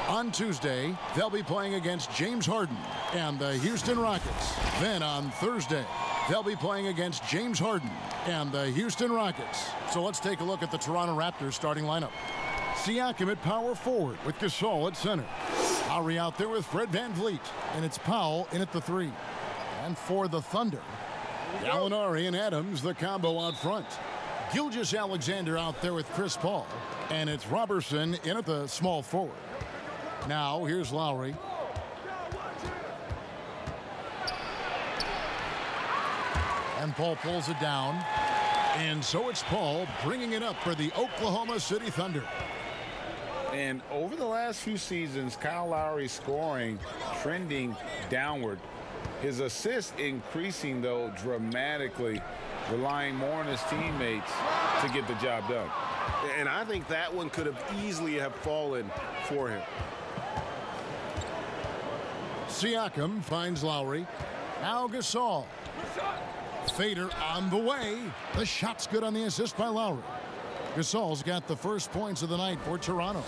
On Tuesday, they'll be playing against James Harden and the Houston Rockets. Then on Thursday, they'll be playing against James Harden and the Houston Rockets. So let's take a look at the Toronto Raptors starting lineup. Siakam at power forward with Gasol at center. Lowry out there with Fred VanVleet, and it's Powell in at the 3. And for the Thunder, Gallinari and Adams, the combo out front. Gilgeous-Alexander out there with Chris Paul, and it's Robertson in at the small forward. Now here's Lowry. And Paul pulls it down. And so it's Paul bringing it up for the Oklahoma City Thunder. And over the last few seasons, Kyle Lowry's scoring trending downward. His assists increasing, though, dramatically, relying more on his teammates to get the job done. And I think that one could have easily have fallen for him. Siakam finds Lowry. Now Gasol. Fader on the way. The shot's good on the assist by Lowry. Gasol's got the first points of the night for Toronto.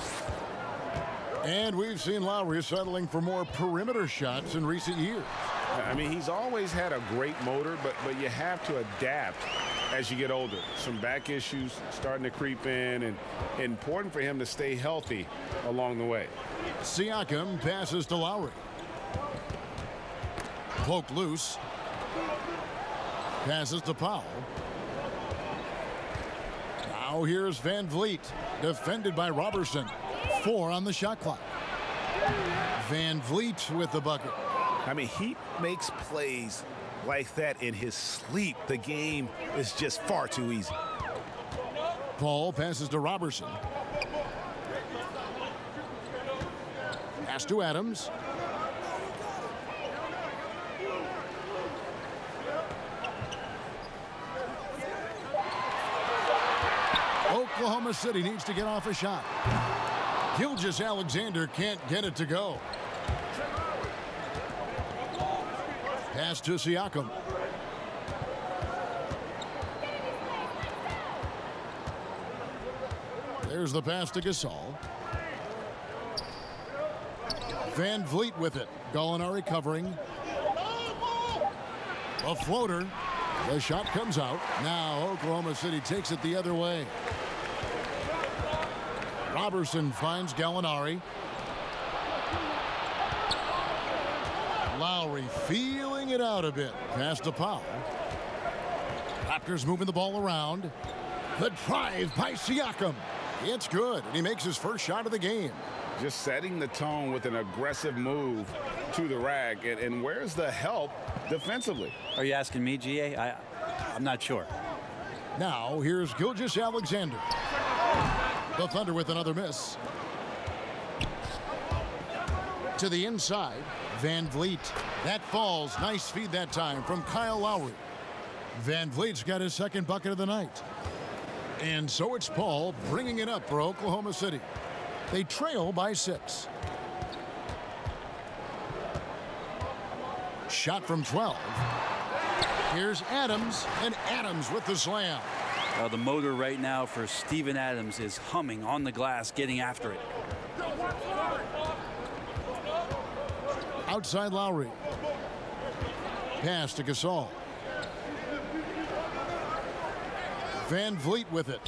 And we've seen Lowry settling for more perimeter shots in recent years. I mean, he's always had a great motor, but you have to adapt as you get older. Some back issues starting to creep in, and important for him to stay healthy along the way. Siakam passes to Lowry. Poked loose. Passes to Powell. Now here's VanVleet, defended by Robertson. 4 on the shot clock. VanVleet with the bucket. I mean, he makes plays like that in his sleep. The game is just far too easy. Paul passes to Robertson. Pass to Adams. Oklahoma City needs to get off a shot. Gilgeous-Alexander can't get it to go. Pass to Siakam. There's the pass to Gasol. VanVleet with it. Gallinari covering. A floater. The shot comes out. Now Oklahoma City takes it the other way. Robertson finds Gallinari. Lowry feeling it out a bit. Pass to Powell. Raptors moving the ball around. The drive by Siakam. It's good, and he makes his first shot of the game. Just setting the tone with an aggressive move to the rack. And where's the help defensively? Are you asking me, GA? I'm not sure. Now here's Gilgeous-Alexander. The Thunder with another miss. To the inside, VanVleet. That falls. Nice feed that time from Kyle Lowry. VanVleet's got his second bucket of the night. And so it's Paul bringing it up for Oklahoma City. They trail by 6. Shot from 12. Here's Adams, and Adams with the slam. The motor right now for Steven Adams is humming on the glass, getting after it. Outside Lowry. Pass to Gasol. VanVleet with it.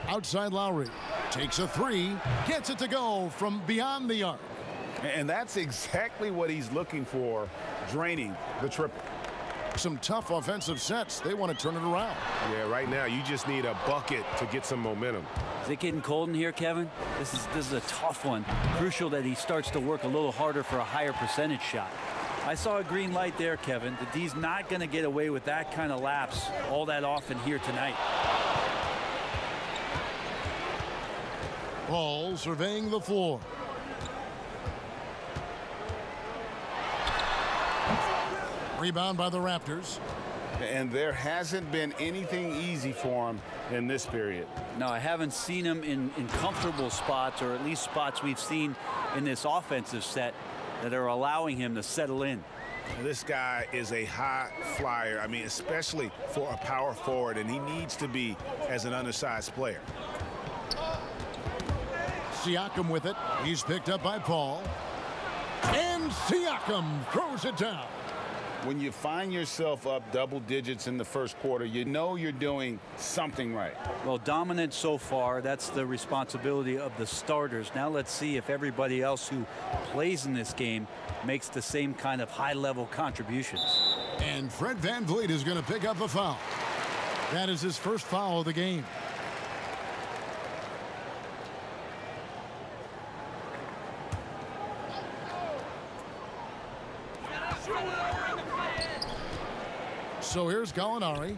Outside Lowry. Takes a 3. Gets it to go from beyond the arc. And that's exactly what he's looking for, draining the triple. Some tough offensive sets. They want to turn it around. Yeah, right now you just need a bucket to get some momentum. Is it getting cold in here, Kevin? This is a tough one. Crucial that he starts to work a little harder for a higher percentage shot. I saw a green light there, Kevin. The D's not going to get away with that kind of lapse all that often here tonight. Paul surveying the floor. Rebound by the Raptors. And there hasn't been anything easy for him in this period. No, I haven't seen him in comfortable spots, or at least spots we've seen in this offensive set that are allowing him to settle in. This guy is a high flyer. I mean, especially for a power forward, and he needs to be as an undersized player. Siakam with it. He's picked up by Paul. And Siakam throws it down. When you find yourself up double digits in the first quarter, you know you're doing something right. Well, dominant so far. That's the responsibility of the starters. Now let's see if everybody else who plays in this game makes the same kind of high-level contributions. And Fred VanVleet is going to pick up the foul. That is his first foul of the game. So here's Gallinari,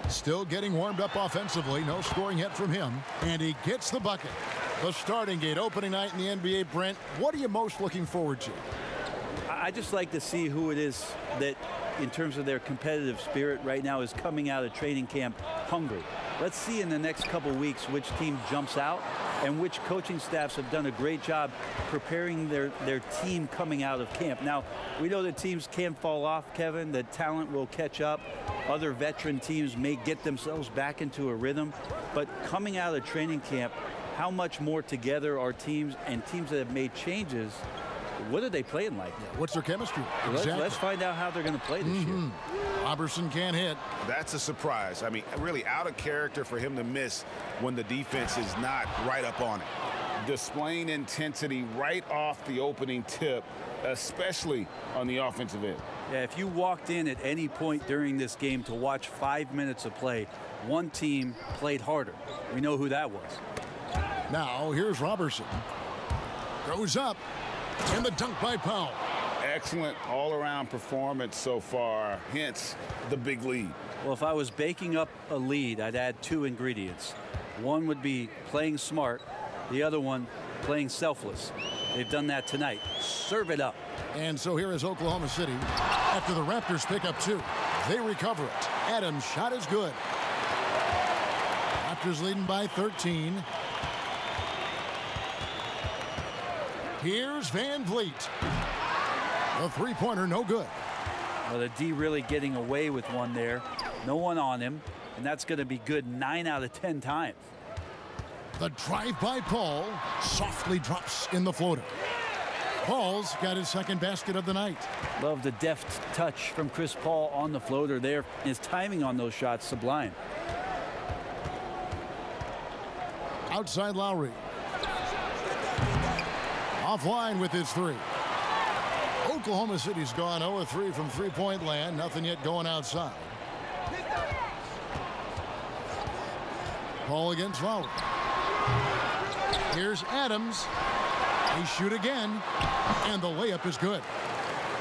still getting warmed up offensively. No scoring yet from him, and he gets the bucket. The starting gate opening night in the NBA. Brent, what are you most looking forward to? I just like to see who it is that, in terms of their competitive spirit right now, is coming out of training camp hungry. Let's see in the next couple weeks which team jumps out and which coaching staffs have done a great job preparing their team coming out of camp. Now, we know that teams can fall off, Kevin. That talent will catch up. Other veteran teams may get themselves back into a rhythm. But coming out of training camp, how much more together are teams, and teams that have made changes, what are they playing like? What's their chemistry? Let's find out how they're going to play this year. Robertson can't hit. That's a surprise. I mean, really out of character for him to miss when the defense is not right up on it. Displaying intensity right off the opening tip, especially on the offensive end. Yeah, if you walked in at any point during this game to watch 5 minutes of play, one team played harder. We know who that was. Now, here's Robertson. Goes up. And the dunk by Powell. Excellent all-around performance so far, hence the big lead. Well, if I was baking up a lead, I'd add two ingredients. One would be playing smart. The other one, playing selfless. They've done that tonight. Serve it up. And so here is Oklahoma City. After the Raptors pick up two, they recover it. Adams' shot is good. Raptors leading by 13. Here's VanVleet. The three-pointer, no good. Well, the D really getting away with one there. No one on him, and that's going to be good 9 out of 10 times. The drive by Paul softly drops in the floater. Paul's got his second basket of the night. Love the deft touch from Chris Paul on the floater there. His timing on those shots, sublime. Outside Lowry. Offline with his three. Oklahoma City's gone 0-3 from three-point land. Nothing yet going outside. Paul against Lowry. Here's Adams. They shoot again, and the layup is good.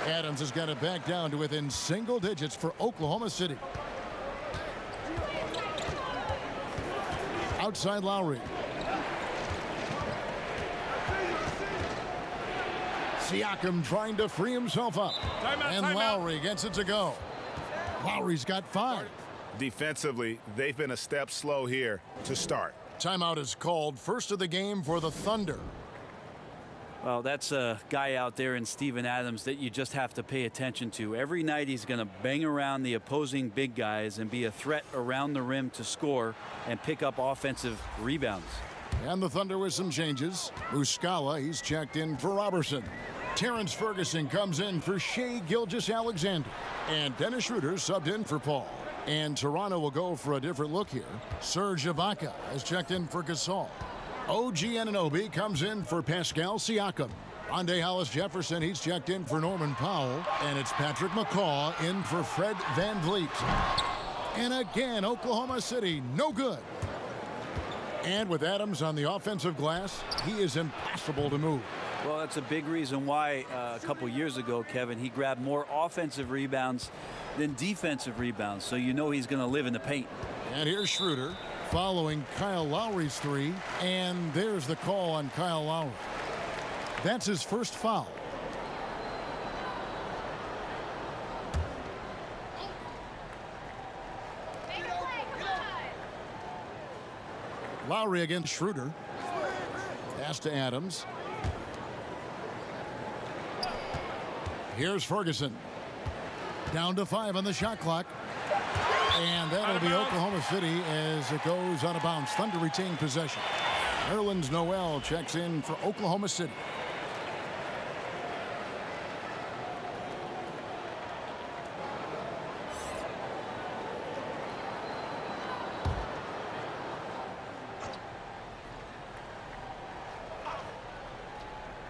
Adams has got it back down to within single digits for Oklahoma City. Outside Lowry. Siakam trying to free himself up. And Lowry gets it to go. Lowry's got 5. Defensively, they've been a step slow here to start. Timeout is called. First of the game for the Thunder. Well, that's a guy out there in Steven Adams that you just have to pay attention to. Every night he's going to bang around the opposing big guys and be a threat around the rim to score and pick up offensive rebounds. And the Thunder with some changes. Muscala, he's checked in for Robertson. Terrence Ferguson comes in for Shai Gilgeous-Alexander. And Dennis Schroeder subbed in for Paul. And Toronto will go for a different look here. Serge Ibaka has checked in for Gasol. OG Anunoby comes in for Pascal Siakam. Rondé Hollis-Jefferson, he's checked in for Norman Powell. And it's Patrick McCaw in for Fred VanVleet. And again, Oklahoma City, no good. And with Adams on the offensive glass, he is impossible to move. Well, that's a big reason why a couple years ago, Kevin, he grabbed more offensive rebounds than defensive rebounds. So you know he's going to live in the paint. And here's Schroeder following Kyle Lowry's three. And there's the call on Kyle Lowry. That's his first foul. Lowry against Schroeder. Pass to Adams. Here's Ferguson. Down to 5 on the shot clock. And that'll be Oklahoma City as it goes out of bounds. Thunder retain possession. Nerlens Noel checks in for Oklahoma City.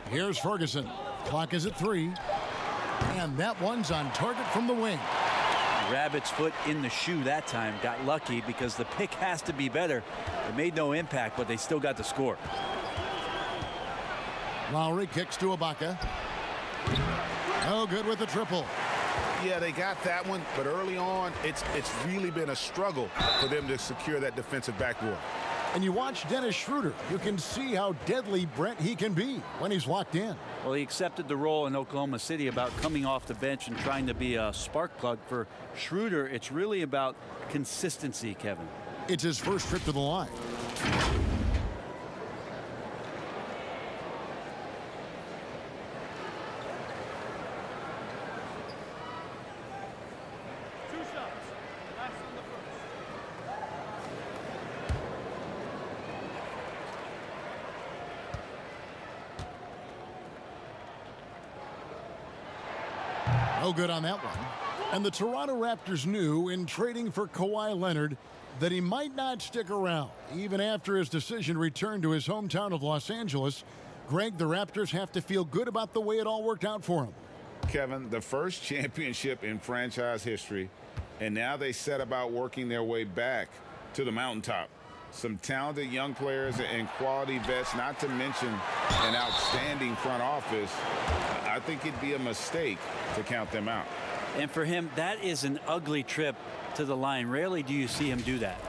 Here's Ferguson. Clock is at 3. And that one's on target from the wing. Rabbit's foot in the shoe that time. Got lucky because the pick has to be better. It made no impact, but they still got the score. Lowry kicks to Ibaka. No good with the triple. Yeah, they got that one, but early on, it's really been a struggle for them to secure that defensive backboard. And you watch Dennis Schroeder, you can see how deadly Brent he can be when he's locked in. Well, he accepted the role in Oklahoma City about coming off the bench and trying to be a spark plug. For Schroeder, it's really about consistency, Kevin. It's his first trip to the line. No good on that one. And the Toronto Raptors knew in trading for Kawhi Leonard that he might not stick around. Even after his decision returned to his hometown of Los Angeles, Greg, the Raptors have to feel good about the way it all worked out for him. Kevin, the first championship in franchise history, and now they set about working their way back to the mountaintop. Some talented young players and quality vets, not to mention an outstanding front office. I think it'd be a mistake to count them out. And for him, that is an ugly trip to the line. Rarely do you see him do that.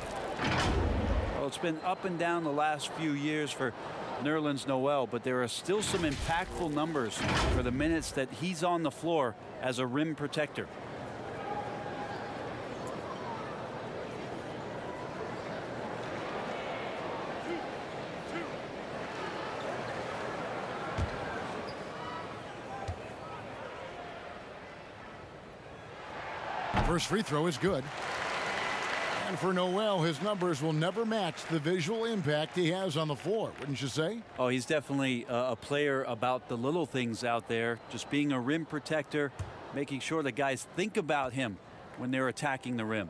Well, it's been up and down the last few years for Nerlens Noel, but there are still some impactful numbers for the minutes that he's on the floor as a rim protector. First free throw is good. And for Noel, his numbers will never match the visual impact he has on the floor, wouldn't you say? Oh, he's definitely a player about the little things out there, just being a rim protector, making sure the guys think about him when they're attacking the rim.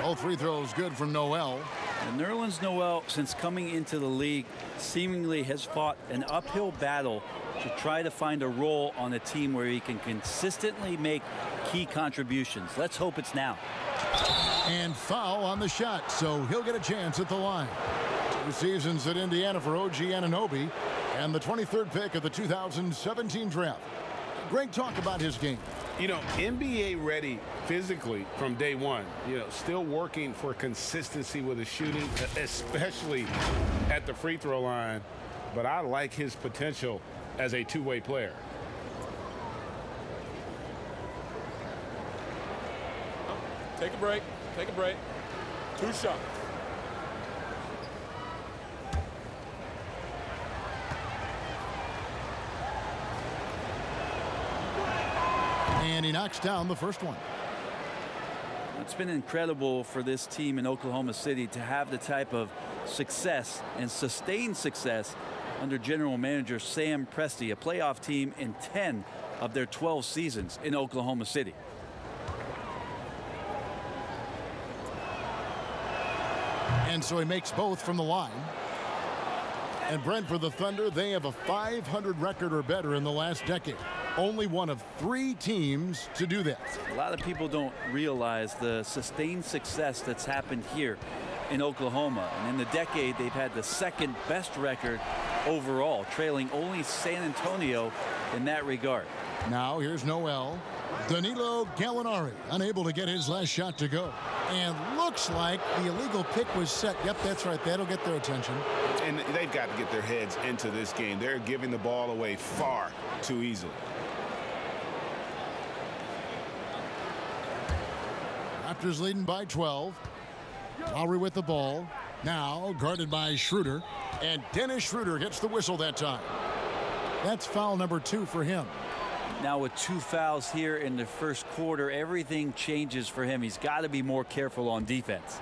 All free throws good from Noel. And Nerlens Noel, since coming into the league, seemingly has fought an uphill battle to try to find a role on a team where he can consistently make key contributions. Let's hope it's now. And foul on the shot, so he'll get a chance at the line. 2 seasons at Indiana for OG Anunoby, and the 23rd pick of the 2017 draft. Greg, talk about his game. You know, NBA ready physically from day one. You know, still working for consistency with his shooting, especially at the free throw line. But I like his potential as a two-way player. Take a break. Take a break. 2 shots. And he knocks down the first one. It's been incredible for this team in Oklahoma City to have the type of success and sustained success under general manager Sam Presti, a playoff team in 10 of their 12 seasons in Oklahoma City. And so he makes both from the line. And Brent, for the Thunder, they have a 500 record or better in the last decade. Only one of 3 teams to do that. A lot of people don't realize the sustained success that's happened here in Oklahoma. And in the decade, they've had the 2nd best record overall, trailing only San Antonio in that regard. Now here's Noel. Danilo Gallinari unable to get his last shot to go. And looks like the illegal pick was set. Yep, that's right. That'll get their attention. And they've got to get their heads into this game. They're giving the ball away far too easily. Raptors leading by 12. Lowry with the ball. Now guarded by Schroeder. And Dennis Schroeder gets the whistle that time. That's foul number 2 for him. Now with 2 fouls here in the first quarter, everything changes for him. He's got to be more careful on defense.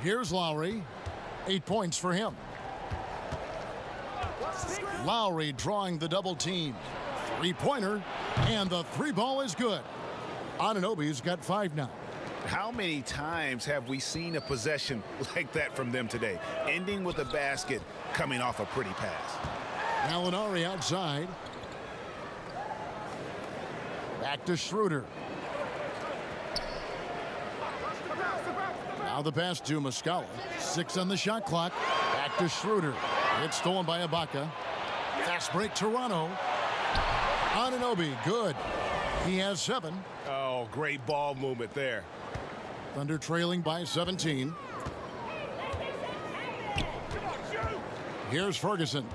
Here's Lowry. 8 points for him. Lowry drawing the double team. Three-pointer, and the three ball is good. Anunoby's got 5 now. How many times have we seen a possession like that from them today, ending with a basket coming off a pretty pass? Gallinari outside. Back to Schroeder. Now the pass to Muscala. 6 on the shot clock. Back to Schroeder. It's stolen by Ibaka. Fast break Toronto. Anunoby, good. He has 7. Oh, great ball movement there. Thunder trailing by 17. Here's Ferguson.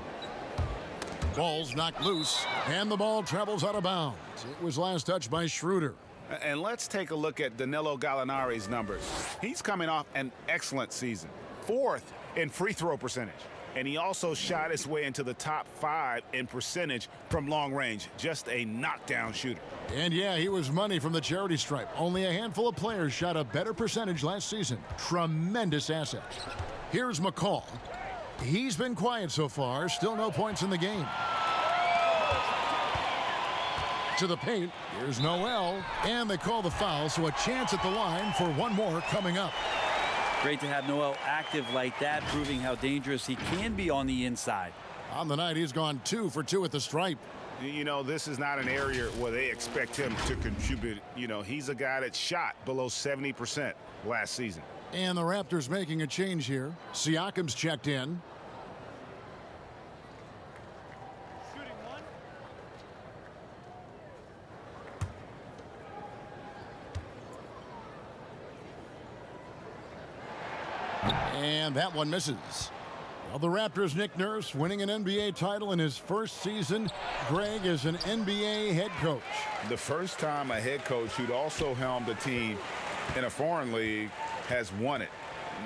Ball's knocked loose, and the ball travels out of bounds. It was last touched by Schroeder. And let's take a look at Danilo Gallinari's numbers. He's coming off an excellent season. 4th in free throw percentage. And he also shot his way into the top 5 in percentage from long range. Just a knockdown shooter. And yeah, he was money from the charity stripe. Only a handful of players shot a better percentage last season. Tremendous asset. Here's McCall. He's been quiet so far. Still no points in the game. To the paint. Here's Noel. And they call the foul, so a chance at the line for one more coming up. Great to have Noel active like that, proving how dangerous he can be on the inside. On the night, he's gone 2 for 2 at the stripe. You know, this is not an area where they expect him to contribute. You know, he's a guy that shot below 70% last season. And the Raptors making a change here. Siakam's checked in. And that one misses. Well, the Raptors' Nick Nurse winning an NBA title in his first season. Greg is an NBA head coach. The first time a head coach who'd also helmed a team in a foreign league has won it.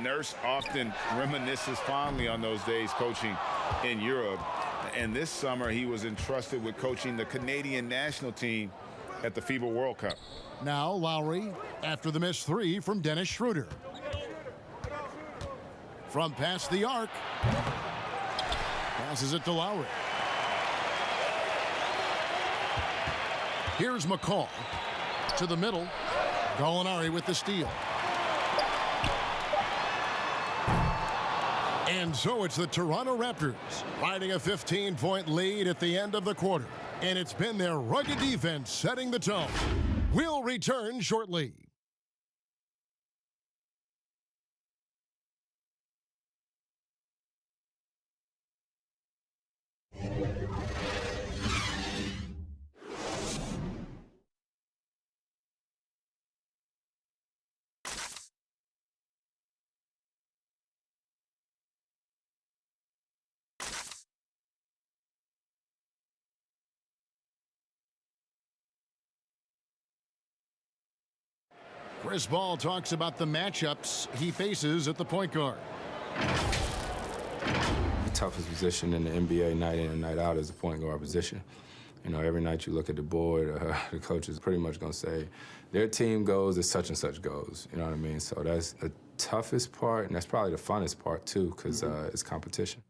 Nurse often reminisces fondly on those days coaching in Europe. And this summer, he was entrusted with coaching the Canadian national team at the FIBA World Cup. Now Lowry after the missed 3 from Dennis Schroeder. From past the arc. Passes it to Lowry. Here's McCall. To the middle. Gallinari with the steal. And so it's the Toronto Raptors riding a 15-point lead at the end of the quarter. And it's been their rugged defense setting the tone. We'll return shortly. Chris Ball talks about the matchups he faces at the point guard. The toughest position in the NBA night in and night out is the point guard position. You know, every night you look at the board, the coach is pretty much going to say, their team goes as such and such goes. You know what I mean? So that's the toughest part, and that's probably the funnest part, too, because it's competition.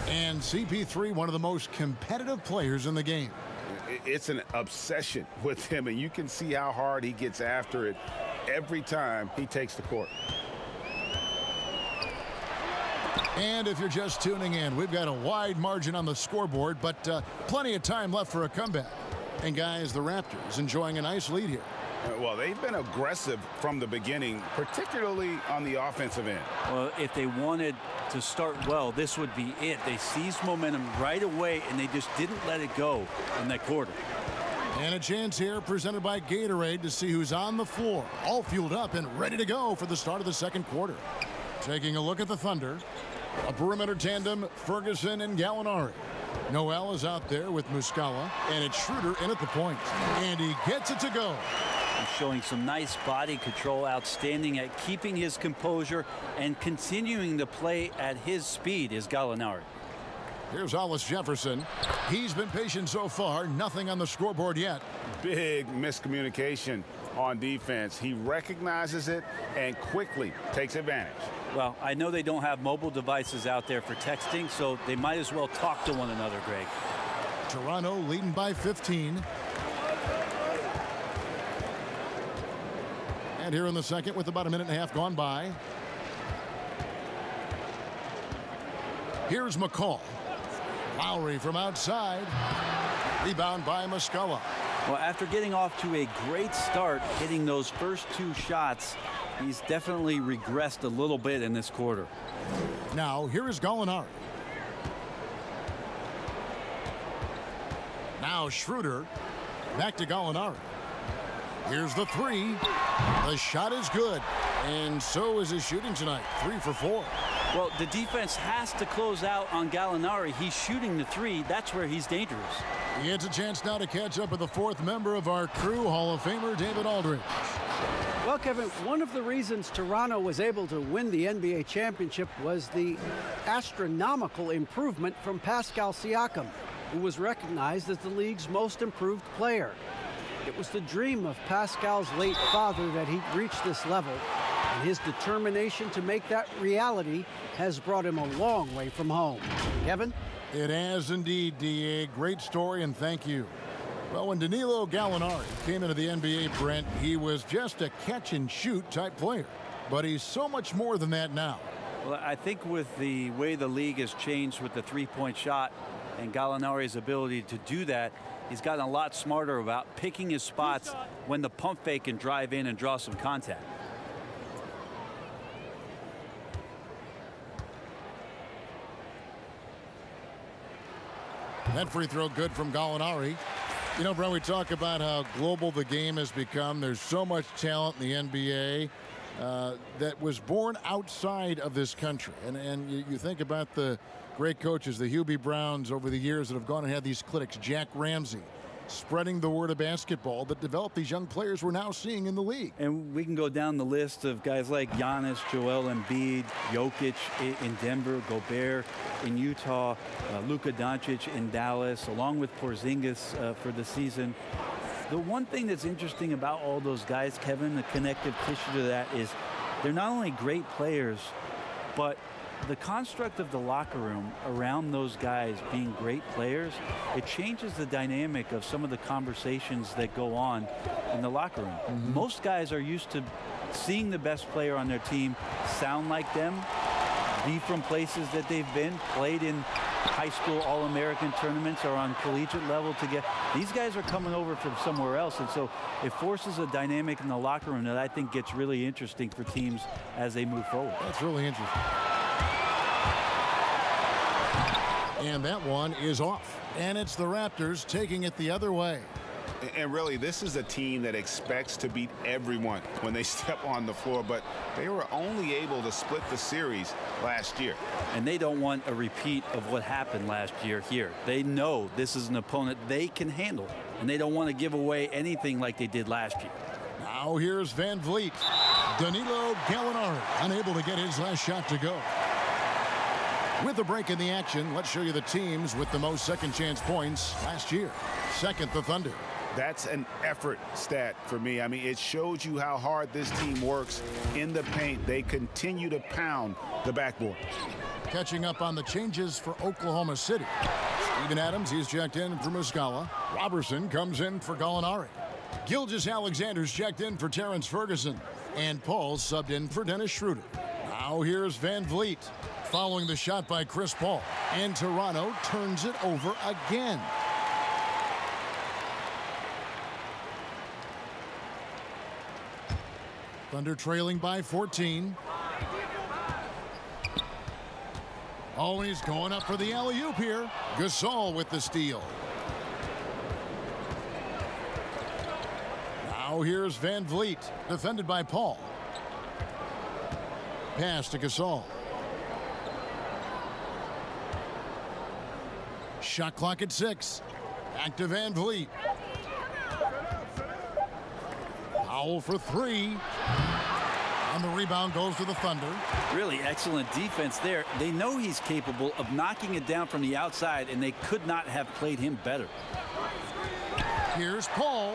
And CP3, one of the most competitive players in the game. It's an obsession with him, and you can see how hard he gets after it every time he takes the court. And if you're just tuning in, we've got a wide margin on the scoreboard, but plenty of time left for a comeback. And guys, the Raptors enjoying a nice lead here. Well, they've been aggressive from the beginning, particularly on the offensive end. Well, if they wanted to start well, this would be it. They seized momentum right away, and they just didn't let it go in that quarter. And a chance here presented by Gatorade to see who's on the floor, all fueled up and ready to go for the start of the second quarter. Taking a look at the Thunder, a perimeter tandem, Ferguson and Gallinari. Noel is out there with Muscala, and it's Schroeder in at the point. And he gets it to go. He's showing some nice body control, outstanding at keeping his composure and continuing to play at his speed is Gallinari. Here's Hollis Jefferson. He's been patient so far, nothing on the scoreboard yet. Big miscommunication on defense. He recognizes it and quickly takes advantage. Well, I know they don't have mobile devices out there for texting, so they might as well talk to one another, Greg. Toronto leading by 15. And here in the second with about a minute and a half gone by. Here's McCall. Lowry from outside. Rebound by Muscala. Well, after getting off to a great start, hitting those first two shots, he's definitely regressed a little bit in this quarter. Now, here is Gallinari. Now Schroeder. Back to Gallinari. Here's the three. The shot is good. And so is his shooting tonight. 3 for 4. Well, the defense has to close out on Gallinari. He's shooting the three. That's where he's dangerous. He gets a chance now to catch up with the fourth member of our crew, Hall of Famer David Aldridge. Well, Kevin, one of the reasons Toronto was able to win the NBA championship was the astronomical improvement from Pascal Siakam, who was recognized as the league's most improved player. It was the dream of Pascal's late father that he reached this level, and his determination to make that reality has brought him a long way from home. Kevin? It has indeed, D.A. Great story, and thank you. Well, when Danilo Gallinari came into the NBA, Brent, he was just a catch-and-shoot type player. But he's so much more than that now. Well, I think with the way the league has changed with the three-point shot and Gallinari's ability to do that, he's gotten a lot smarter about picking his spots when the pump fake can drive in and draw some contact. That free throw good from Gallinari. You know, Brent, we talk about how global the game has become. There's so much talent in the NBA that was born outside of this country. And you think about the great coaches, the Hubie Browns over the years that have gone and had these clinics, Jack Ramsey, spreading the word of basketball that developed these young players we're now seeing in the league. And we can go down the list of guys like Giannis, Joel Embiid, Jokic in Denver, Gobert in Utah, Luka Doncic in Dallas, along with Porzingis for the season. The one thing that's interesting about all those guys, Kevin, the connective tissue to that is they're not only great players, but the construct of the locker room around those guys being great players, it changes the dynamic of some of the conversations that go on in the locker room. Most guys are used to seeing the best player on their team sound like them, be from places that they've been, played in high school All-American tournaments or on collegiate level together. These guys are coming over from somewhere else, and so it forces a dynamic in the locker room that I think gets really interesting for teams as they move forward. That's really interesting. And that one is off. And it's the Raptors taking it the other way. And really, this is a team that expects to beat everyone when they step on the floor, but they were only able to split the series last year. And they don't want a repeat of what happened last year here. They know this is an opponent they can handle, and they don't want to give away anything like they did last year. Now here's Van Vliet. Danilo Gallinari unable to get his last shot to go. With a break in the action, let's show you the teams with the most second chance points last year. Second, the Thunder. That's an effort stat for me. I mean, it shows you how hard this team works in the paint. They continue to pound the backboard. Catching up on the changes for Oklahoma City. Steven Adams, he's checked in for Muscala. Robertson comes in for Gallinari. Gilgeous-Alexander's checked in for Terrence Ferguson. And Paul subbed in for Dennis Schroeder. Now here's Van Vliet. Following the shot by Chris Paul. And Toronto turns it over again. Thunder trailing by 14. Oh, he's going up for the alley-oop here. Gasol with the steal. Now here's Van Vliet, defended by Paul. Pass to Gasol. Shot clock at 6. Back to Van Vliet. Foul for 3. And the rebound goes to the Thunder. Really excellent defense there. They know he's capable of knocking it down from the outside, and they could not have played him better. Here's Paul.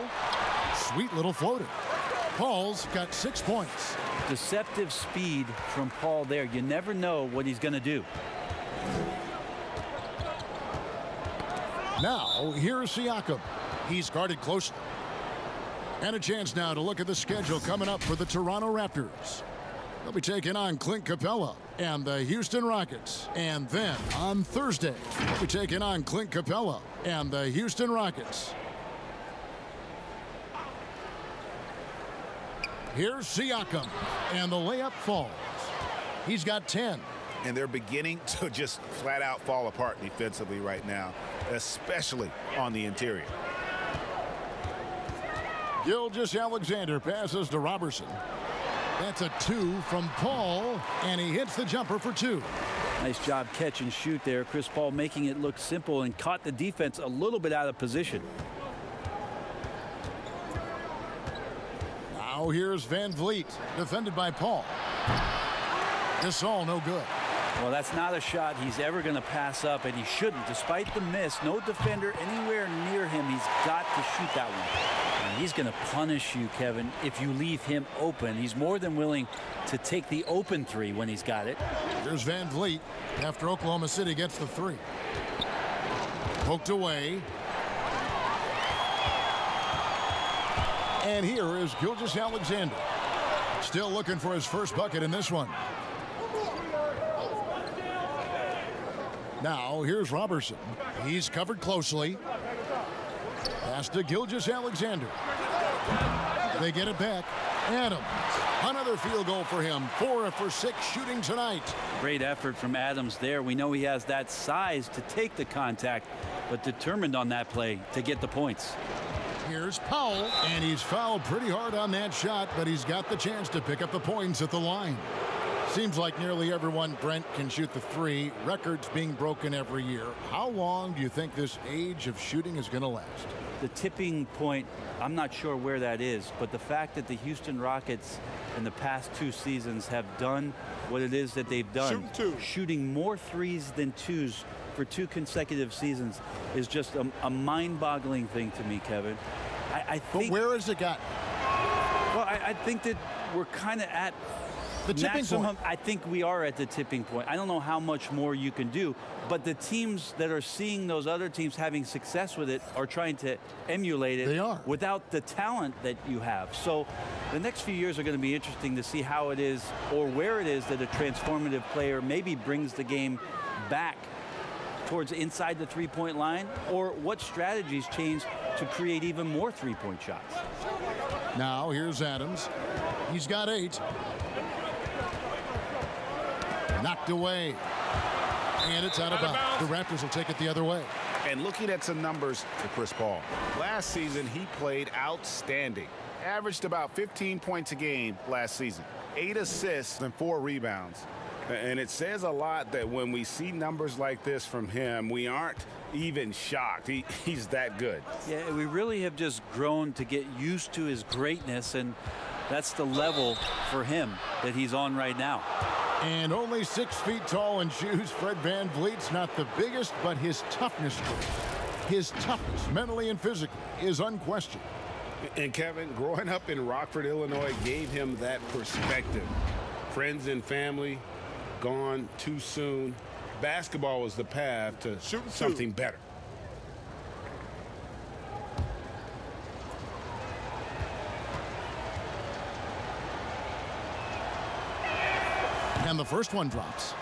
Sweet little floater. Paul's got 6 points. Deceptive speed from Paul there. You never know what he's going to do. Now, here's Siakam. He's guarded closely. And a chance now to look at the schedule coming up for the Toronto Raptors. They'll be taking on Clint Capella and the Houston Rockets. And then on Thursday, they'll be taking on Clint Capella and the Houston Rockets. Here's Siakam, and the layup falls. He's got 10. And they're beginning to just flat out fall apart defensively right now, especially on the interior. Gilgeous-Alexander passes to Robertson. That's a 2 from Paul, and he hits the jumper for 2. Nice job catch and shoot there. Chris Paul making it look simple and caught the defense a little bit out of position. Now here's Van Vliet, defended by Paul. Gasol, no good. Well, that's not a shot he's ever going to pass up, and he shouldn't. Despite the miss, no defender anywhere near him. He's got to shoot that one. And he's going to punish you, Kevin, if you leave him open. He's more than willing to take the open 3 when he's got it. Here's Van Vliet after Oklahoma City gets the 3. Poked away. And here is Gilgeous-Alexander. Still looking for his first bucket in this one. Now here's Robertson. He's covered closely. Pass to Gilgeous-Alexander. They get it back. Adams. Another field goal for him. 4 for 6 shooting tonight. Great effort from Adams there. We know he has that size to take the contact, but determined on that play to get the points. Here's Powell, and he's fouled pretty hard on that shot, but he's got the chance to pick up the points at the line. Seems like nearly everyone, Brent, can shoot the 3. Records being broken every year. How long do you think this age of shooting is going to last? The tipping point, I'm not sure where that is, but the fact that the Houston Rockets in the past 2 seasons have done what it is that they've done, shooting more 3s than 2s for 2 consecutive seasons, is just a mind-boggling thing to me, Kevin. I think, but where has it got? Well, I think that we're kind of at the tipping maximum point. I think we are at the tipping point. I don't know how much more you can do, but the teams that are seeing those other teams having success with it are trying to emulate it. They are. Without the talent that you have. So the next few years are going to be interesting to see how it is or where it is that a transformative player maybe brings the game back towards inside the 3-point line, or what strategies change to create even more 3-point shots. Now here's Adams. He's got 8. Knocked away. And it's out of bounds. The Raptors will take it the other way. And looking at some numbers for Chris Paul. Last season, he played outstanding. Averaged about 15 points a game last season. 8 assists and 4 rebounds. And it says a lot that when we see numbers like this from him, we aren't even shocked. He's that good. Yeah, we really have just grown to get used to his greatness, and that's the level for him that he's on right now. And only 6 feet tall in shoes, Fred Van Vliet's not the biggest, but his toughness, his toughness, mentally and physically, is unquestioned. And Kevin, growing up in Rockford, Illinois, gave him that perspective. Friends and family gone too soon. Basketball was the path to something better. And the first one drops.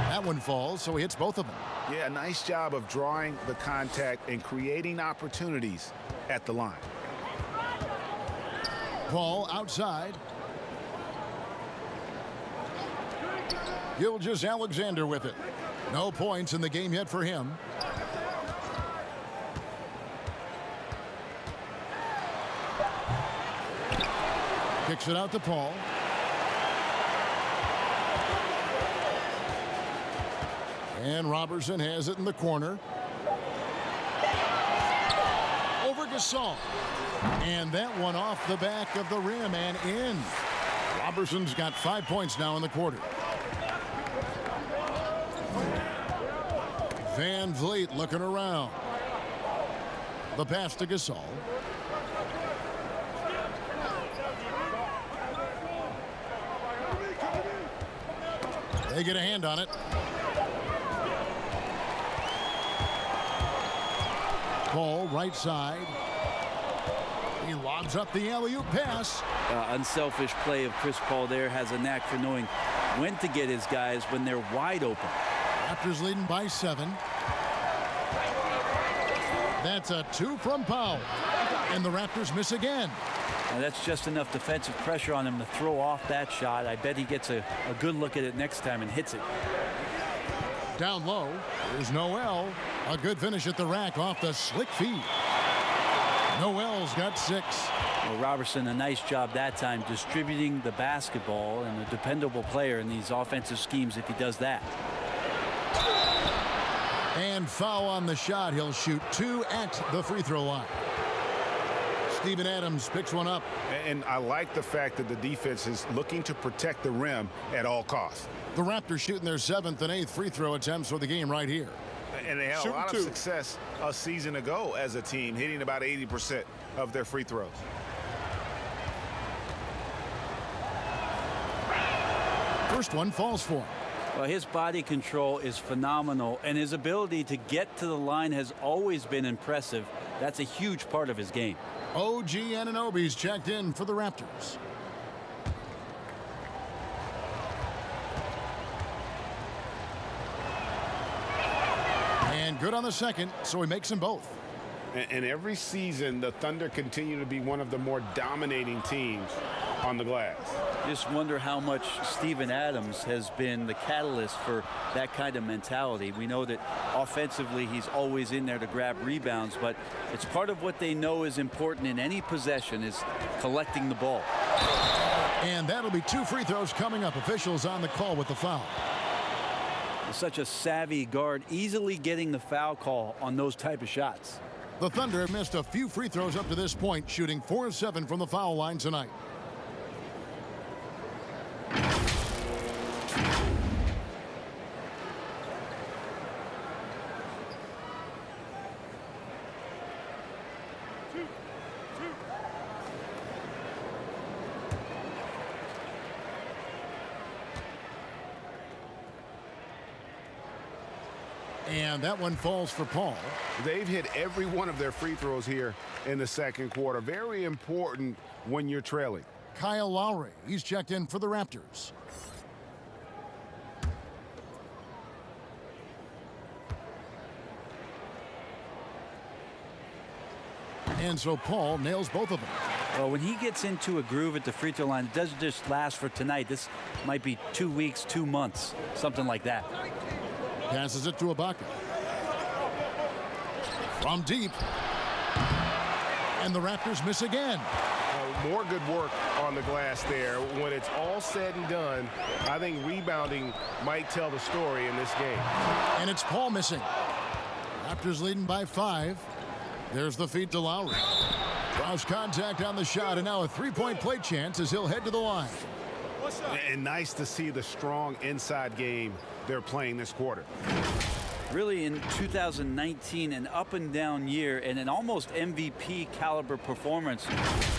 That one falls, so he hits both of them. Yeah, nice job of drawing the contact and creating opportunities at the line. Paul outside. Gilgeous-Alexander with it. No points in the game yet for him. Kicks it out to Paul. And Robertson has it in the corner. Over Gasol. And that one off the back of the rim and in. Roberson's got 5 points now in the quarter. Van Vliet looking around. The pass to Gasol. They get a hand on it. Ball right side. He lobs up the alley-oop pass. Unselfish play of Chris Paul there. Has a knack for knowing when to get his guys when they're wide open. Raptors leading by 7. That's a 2 from Powell. And the Raptors miss again. Now that's just enough defensive pressure on him to throw off that shot. I bet he gets a good look at it next time and hits it. Down low, here's Noel. A good finish at the rack off the slick feed. Noel's got 6. Well, Robertson, a nice job that time distributing the basketball, and a dependable player in these offensive schemes if he does that. And foul on the shot. He'll shoot 2 at the free throw line. Steven Adams picks one up. And I like the fact that the defense is looking to protect the rim at all costs. The Raptors shooting their 7th and 8th free throw attempts for the game right here. And they had a lot of success a season ago as a team, hitting about 80% of their free throws. First one falls for him. Well, his body control is phenomenal, and his ability to get to the line has always been impressive. That's a huge part of his game. OG Anunoby's checked in for the Raptors. And good on the second, so he makes them both. And every season, the Thunder continue to be one of the more dominating teams on the glass. Just wonder how much Steven Adams has been the catalyst for that kind of mentality. We know that offensively he's always in there to grab rebounds, but it's part of what they know is important in any possession is collecting the ball. And that'll be 2 free throws coming up. Officials on the call with the foul. Such a savvy guard, easily getting the foul call on those type of shots. The Thunder have missed a few free throws up to this point, shooting 4 of 7 from the foul line tonight. And that one falls for Paul. They've hit every one of their free throws here in the second quarter. Very important when you're trailing. Kyle Lowry, he's checked in for the Raptors. And so Paul nails both of them. Well, when he gets into a groove at the free throw line, it doesn't just last for tonight. This might be 2 weeks, 2 months, something like that. Passes it to Ibaka. From deep. And the Raptors miss again. More good work on the glass there. When it's all said and done, I think rebounding might tell the story in this game. And it's Paul missing. Raptors leading by 5. There's the feed to Lowry. Draws contact on the shot, and now a 3-point play chance as he'll head to the line. And nice to see the strong inside game they're playing this quarter. Really, in 2019, an up and down year and an almost MVP caliber performance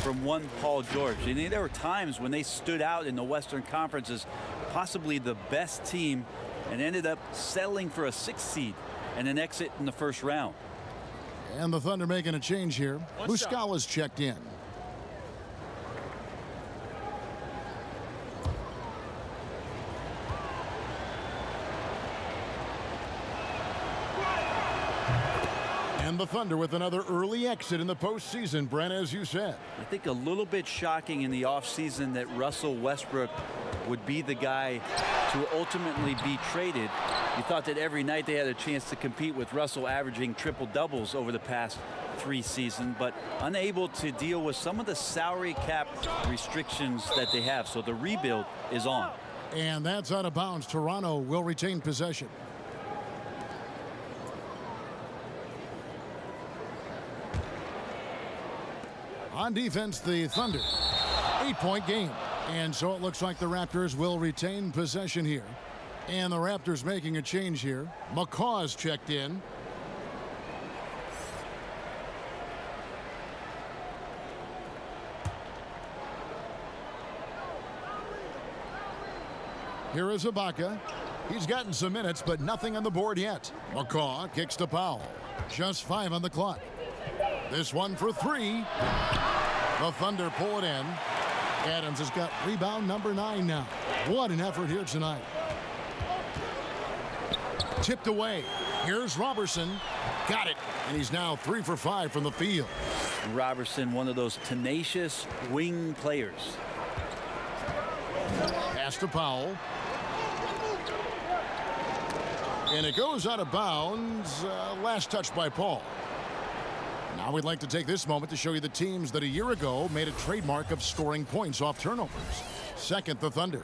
from one Paul George. And there were times when they stood out in the Western Conference as possibly the best team and ended up settling for a 6th seed and an exit in the first round. And the Thunder making a change here. Muscala's checked in. And the Thunder with another early exit in the postseason, Brent, as you said. I think a little bit shocking in the offseason that Russell Westbrook would be the guy to ultimately be traded. You thought that every night they had a chance to compete with Russell averaging triple doubles over the past 3 seasons, but unable to deal with some of the salary cap restrictions that they have. So the rebuild is on. And that's out of bounds. Toronto will retain possession. On defense, the Thunder. 8-point game. And so it looks like the Raptors will retain possession here. And the Raptors making a change here. McCaw's checked in. Here is Ibaka. He's gotten some minutes, but nothing on the board yet. McCaw kicks to Powell. Just 5 on the clock. This one for 3. The Thunder pull it in. Adams has got rebound number 9 now. What an effort here tonight. Tipped away. Here's Robertson. Got it. And he's now 3 for 5 from the field. Robertson, one of those tenacious wing players. Pass to Powell. And it goes out of bounds. Last touch by Paul. Now we'd like to take this moment to show you the teams that a year ago made a trademark of scoring points off turnovers. Second, the Thunder.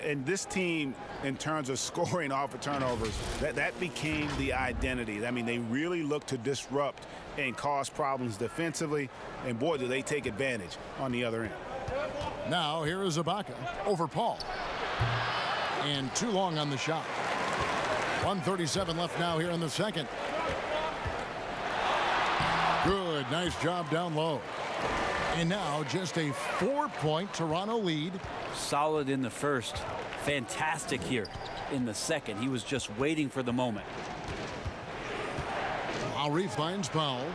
And this team, in terms of scoring off of turnovers, that became the identity. I mean, they really look to disrupt and cause problems defensively. And boy, do they take advantage on the other end. Now here is Ibaka over Paul. And too long on the shot. 1:37 left now here in the second. Good, nice job down low. And now just a 4-point Toronto lead. Solid in the first. Fantastic here in the second. He was just waiting for the moment. Lowry finds Powell.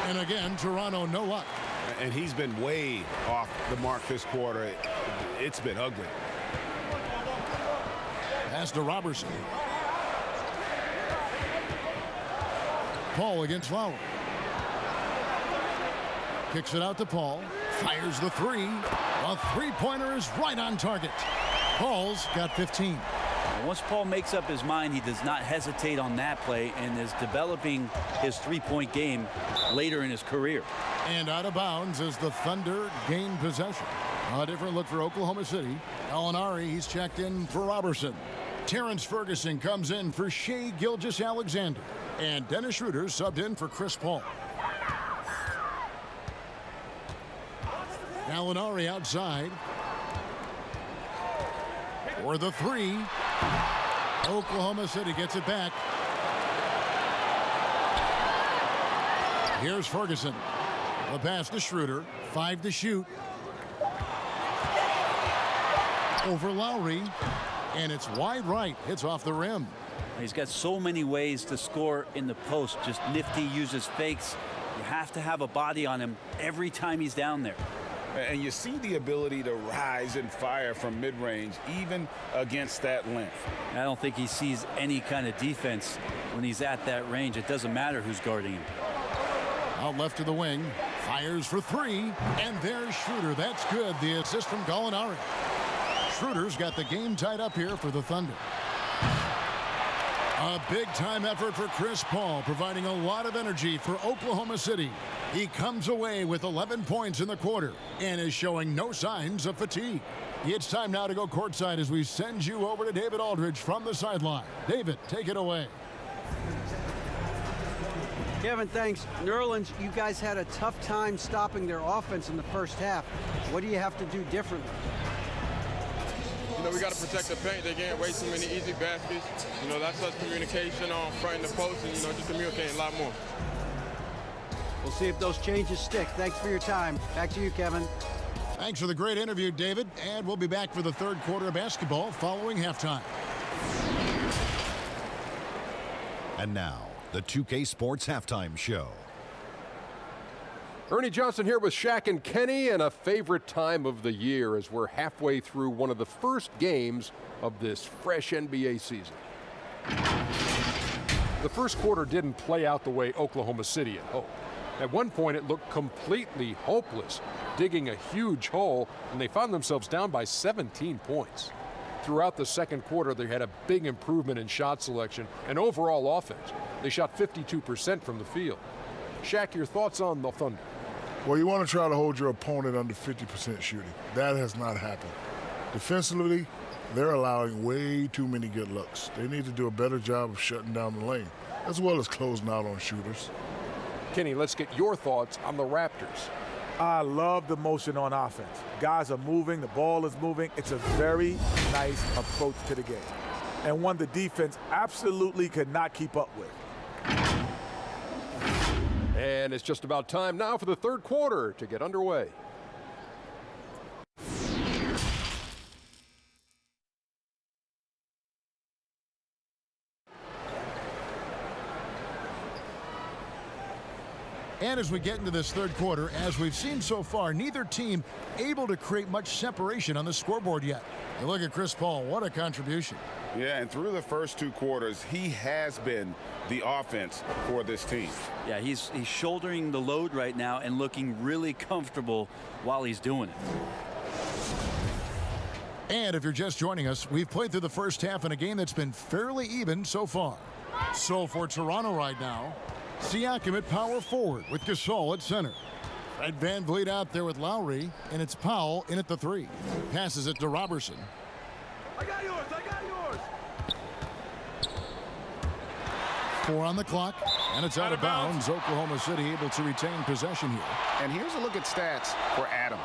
And again, Toronto no luck. And he's been way off the mark this quarter. It's been ugly. Pass to Robertson. Paul against Lowry. Kicks it out to Paul. Fires the 3. A 3-pointer is right on target. Paul's got 15. Once Paul makes up his mind, he does not hesitate on that play and is developing his 3-point game later in his career. And out of bounds as the Thunder gain possession. A different look for Oklahoma City. Gallinari, he's checked in for Robertson. Terrence Ferguson comes in for Shai Gilgeous-Alexander. And Dennis Schroeder subbed in for Chris Paul. Gallinari outside. For the 3. Oklahoma City gets it back. Here's Ferguson. The pass to Schroeder. 5 to shoot. Over Lowry. And it's wide right. It's off the rim. He's got so many ways to score in the post. Just nifty, uses fakes. You have to have a body on him every time he's down there. And you see the ability to rise and fire from mid-range, even against that length. I don't think he sees any kind of defense when he's at that range. It doesn't matter who's guarding him. Out left to the wing. Fires for 3. And there's Schroeder. That's good. The assist from Gallinari. Schroeder's got the game tied up here for the Thunder. A big-time effort for Chris Paul, providing a lot of energy for Oklahoma City. He comes away with 11 points in the quarter and is showing no signs of fatigue. It's time now to go courtside as we send you over to David Aldridge from the sideline. David, take it away. Kevin, thanks. New Orleans, you guys had a tough time stopping their offense in the first half. What do you have to do differently? You know, we got to protect the paint. They getting way too many easy baskets. You know, that's us communication on front and the post and, you know, just communicating a lot more. We'll see if those changes stick. Thanks for your time. Back to you, Kevin. Thanks for the great interview, David. And we'll be back for the third quarter of basketball following halftime. And now, the 2K Sports Halftime Show. Ernie Johnson here with Shaq and Kenny, and a favorite time of the year as we're halfway through one of the first games of this fresh NBA season. The first quarter didn't play out the way Oklahoma City had hoped. At one point, it looked completely hopeless, digging a huge hole, and they found themselves down by 17 points. Throughout the second quarter, they had a big improvement in shot selection and overall offense. They shot 52% from the field. Shaq, your thoughts on the Thunder? Well, you want to try to hold your opponent under 50% shooting. That has not happened. Defensively, they're allowing way too many good looks. They need to do a better job of shutting down the lane, as well as closing out on shooters. Kenny, let's get your thoughts on the Raptors. I love the motion on offense. Guys are moving, the ball is moving. It's a very nice approach to the game, and one the defense absolutely could not keep up with. And it's just about time now for the third quarter to get underway. And as we get into this third quarter, as we've seen so far, neither team able to create much separation on the scoreboard yet. You look at Chris Paul, what a contribution. Yeah, and through the first two quarters, he has been the offense for this team. Yeah, he's shouldering the load right now and looking really comfortable while he's doing it. And if you're just joining us, we've played through the first half in a game that's been fairly even so far. So for Toronto right now, Siakam at power forward with Gasol at center. Fred VanVleet out there with Lowry, and it's Powell in at the 3. Passes it to Robertson. I got yours, I got yours. 4 on the clock, and it's out of bounds. Oklahoma City able to retain possession here. And here's a look at stats for Adams.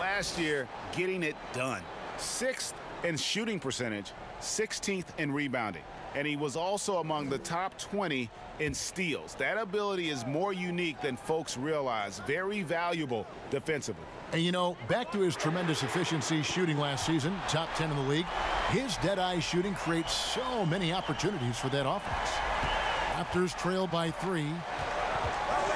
Last year, getting it done. 6th in shooting percentage, 16th in rebounding. And he was also among the top 20 in steals. That ability is more unique than folks realize. Very valuable defensively. And you know, back to his tremendous efficiency shooting last season, top 10 in the league, his dead-eye shooting creates so many opportunities for that offense. Raptors trail by 3.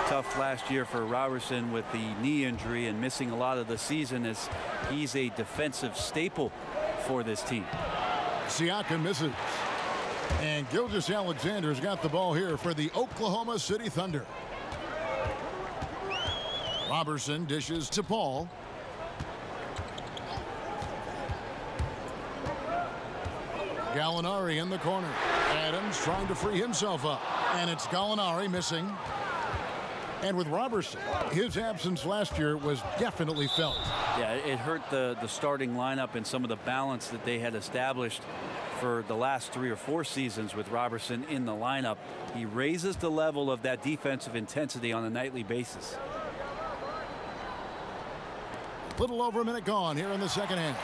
Tough last year for Robertson with the knee injury and missing a lot of the season, as he's a defensive staple for this team. Siakam misses. And Gilgeous-Alexander's got the ball here for the Oklahoma City Thunder. Robertson dishes to Paul. Gallinari in the corner. Adams trying to free himself up. And it's Gallinari missing. And with Robertson, his absence last year was definitely felt. Yeah, it hurt the starting lineup and some of the balance that they had established for the last 3 or 4 seasons with Robertson in the lineup. He raises the level of that defensive intensity on a nightly basis. Little over a minute gone here in the second half.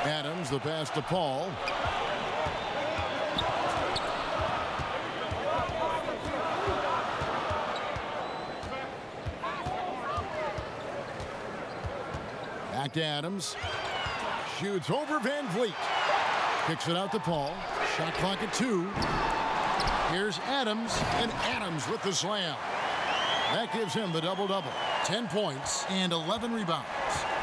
Adams, the pass to Paul. Back to Adams. Shoots over VanVleet. Kicks it out to Paul. Shot clock at 2. Here's Adams, and Adams with the slam. That gives him the double-double. 10 points and 11 rebounds.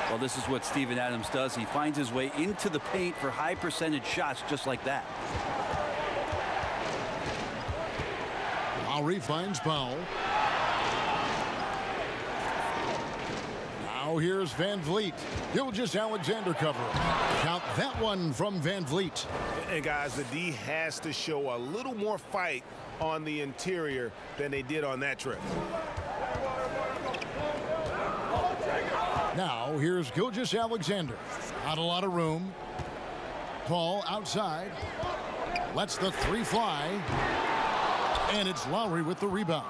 Well, this is what Steven Adams does. He finds his way into the paint for high percentage shots just like that. Lowry finds Powell. Now here's VanVleet. Gilgeous-Alexander cover. Count that one from VanVleet. And guys, the D has to show a little more fight on the interior than they did on that trip. Now here's Gilgeous-Alexander. Not a lot of room. Paul outside. Lets the 3 fly. And it's Lowry with the rebound.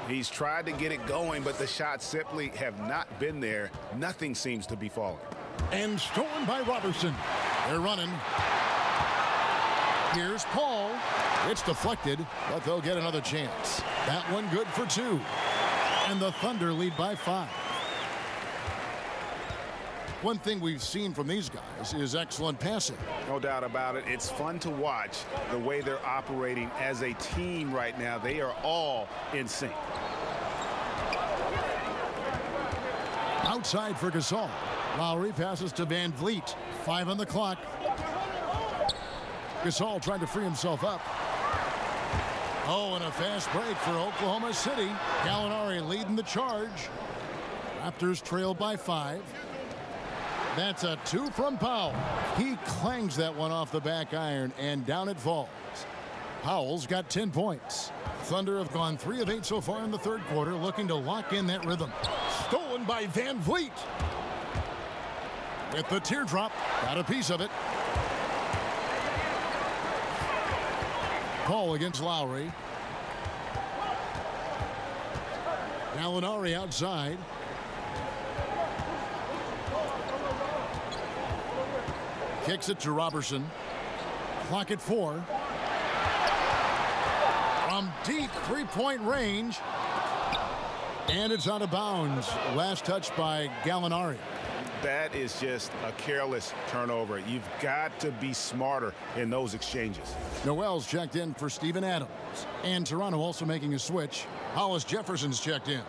He's tried to get it going, but the shots simply have not been there. Nothing seems to be falling. And stolen by Robertson. They're running. Here's Paul. It's deflected, but they'll get another chance. That one good for 2. And the Thunder lead by 5. One thing we've seen from these guys is excellent passing. No doubt about it. It's fun to watch the way they're operating as a team right now. They are all in sync. Outside for Gasol. Lowry passes to VanVleet. 5 on the clock. Gasol trying to free himself up. Oh, and a fast break for Oklahoma City. Gallinari leading the charge. Raptors trail by 5. That's a 2 from Powell. He clangs that one off the back iron, and down it falls. Powell's got 10 points. Thunder have gone 3 of 8 so far in the third quarter, looking to lock in that rhythm. Stolen by VanVleet. With the teardrop, got a piece of it. Paul against Lowry. Gallinari outside. Kicks it to Robertson. Clock at 4. From deep three-point range. And it's out of bounds. Last touch by Gallinari. That is just a careless turnover. You've got to be smarter in those exchanges. Noel's checked in for Steven Adams. And Toronto also making a switch. Hollis Jefferson's checked in.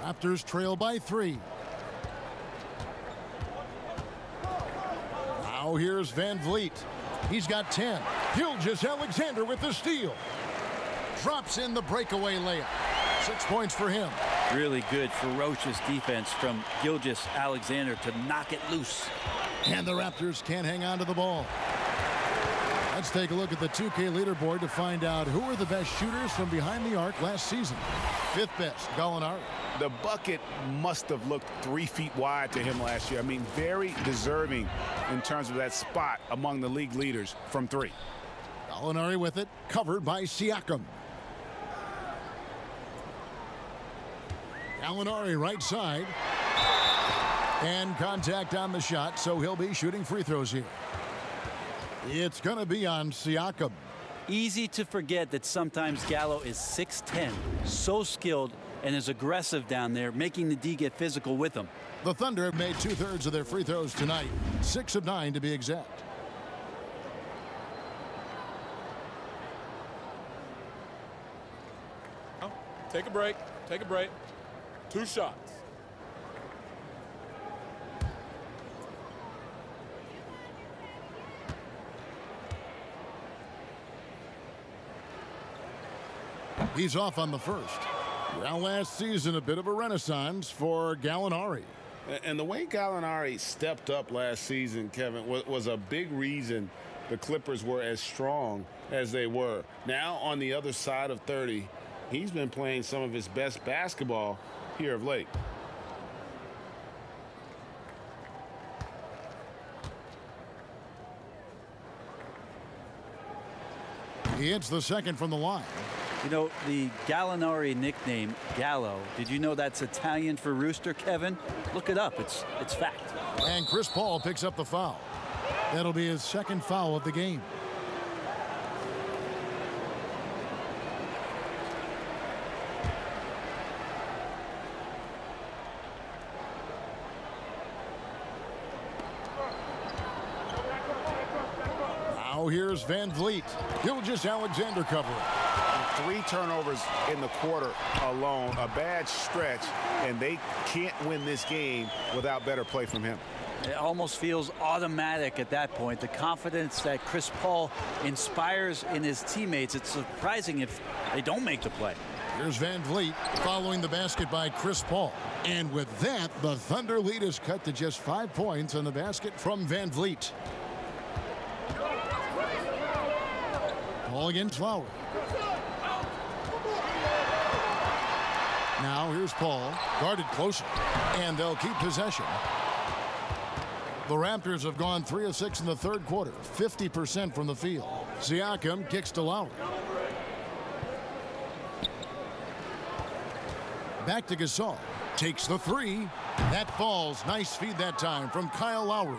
Raptors trail by 3. Now here's Van Vliet. He's got 10. Gilgeous-Alexander with the steal. Drops in the breakaway layup. 6 points for him. Really good, ferocious defense from Gilgeous-Alexander to knock it loose. And the Raptors can't hang on to the ball. Let's take a look at the 2K leaderboard to find out who were the best shooters from behind the arc last season. 5th best, Gallinari. The bucket must have looked 3 feet wide to him last year. I mean, very deserving in terms of that spot among the league leaders from 3. Gallinari with it, covered by Siakam. Gallinari right side. And contact on the shot, so he'll be shooting free throws here. It's going to be on Siakam. Easy to forget that sometimes Gallo is 6'10", so skilled and is aggressive down there, making the D get physical with him. The Thunder have made 2/3 of their free throws tonight, 6 of 9 to be exact. Take a break. Take a break. 2 shots. He's off on the first. Well, last season, a bit of a renaissance for Gallinari. And the way Gallinari stepped up last season, Kevin, was a big reason the Clippers were as strong as they were. Now, on the other side of 30, he's been playing some of his best basketball here of late. He hits the second from the line. You know, the Gallinari nickname, Gallo, did you know that's Italian for rooster, Kevin? Look it up. It's fact. And Chris Paul picks up the foul. That'll be his second foul of the game. Now here's Van Vliet. Gilgeous-Alexander covering. 3 turnovers in the quarter alone, a bad stretch, and they can't win this game without better play from him. It almost feels automatic at that point. The confidence that Chris Paul inspires in his teammates, it's surprising if they don't make the play. Here's Van Vliet following the basket by Chris Paul. And with that, the Thunder lead is cut to just 5 points on the basket from Van Vliet. Paul against Lowry. Now here's Paul, guarded closer, and they'll keep possession. The Raptors have gone 3 of 6 in the third quarter, 50% from the field. Siakam kicks to Lowry. Back to Gasol, takes the 3. That falls, nice feed that time from Kyle Lowry.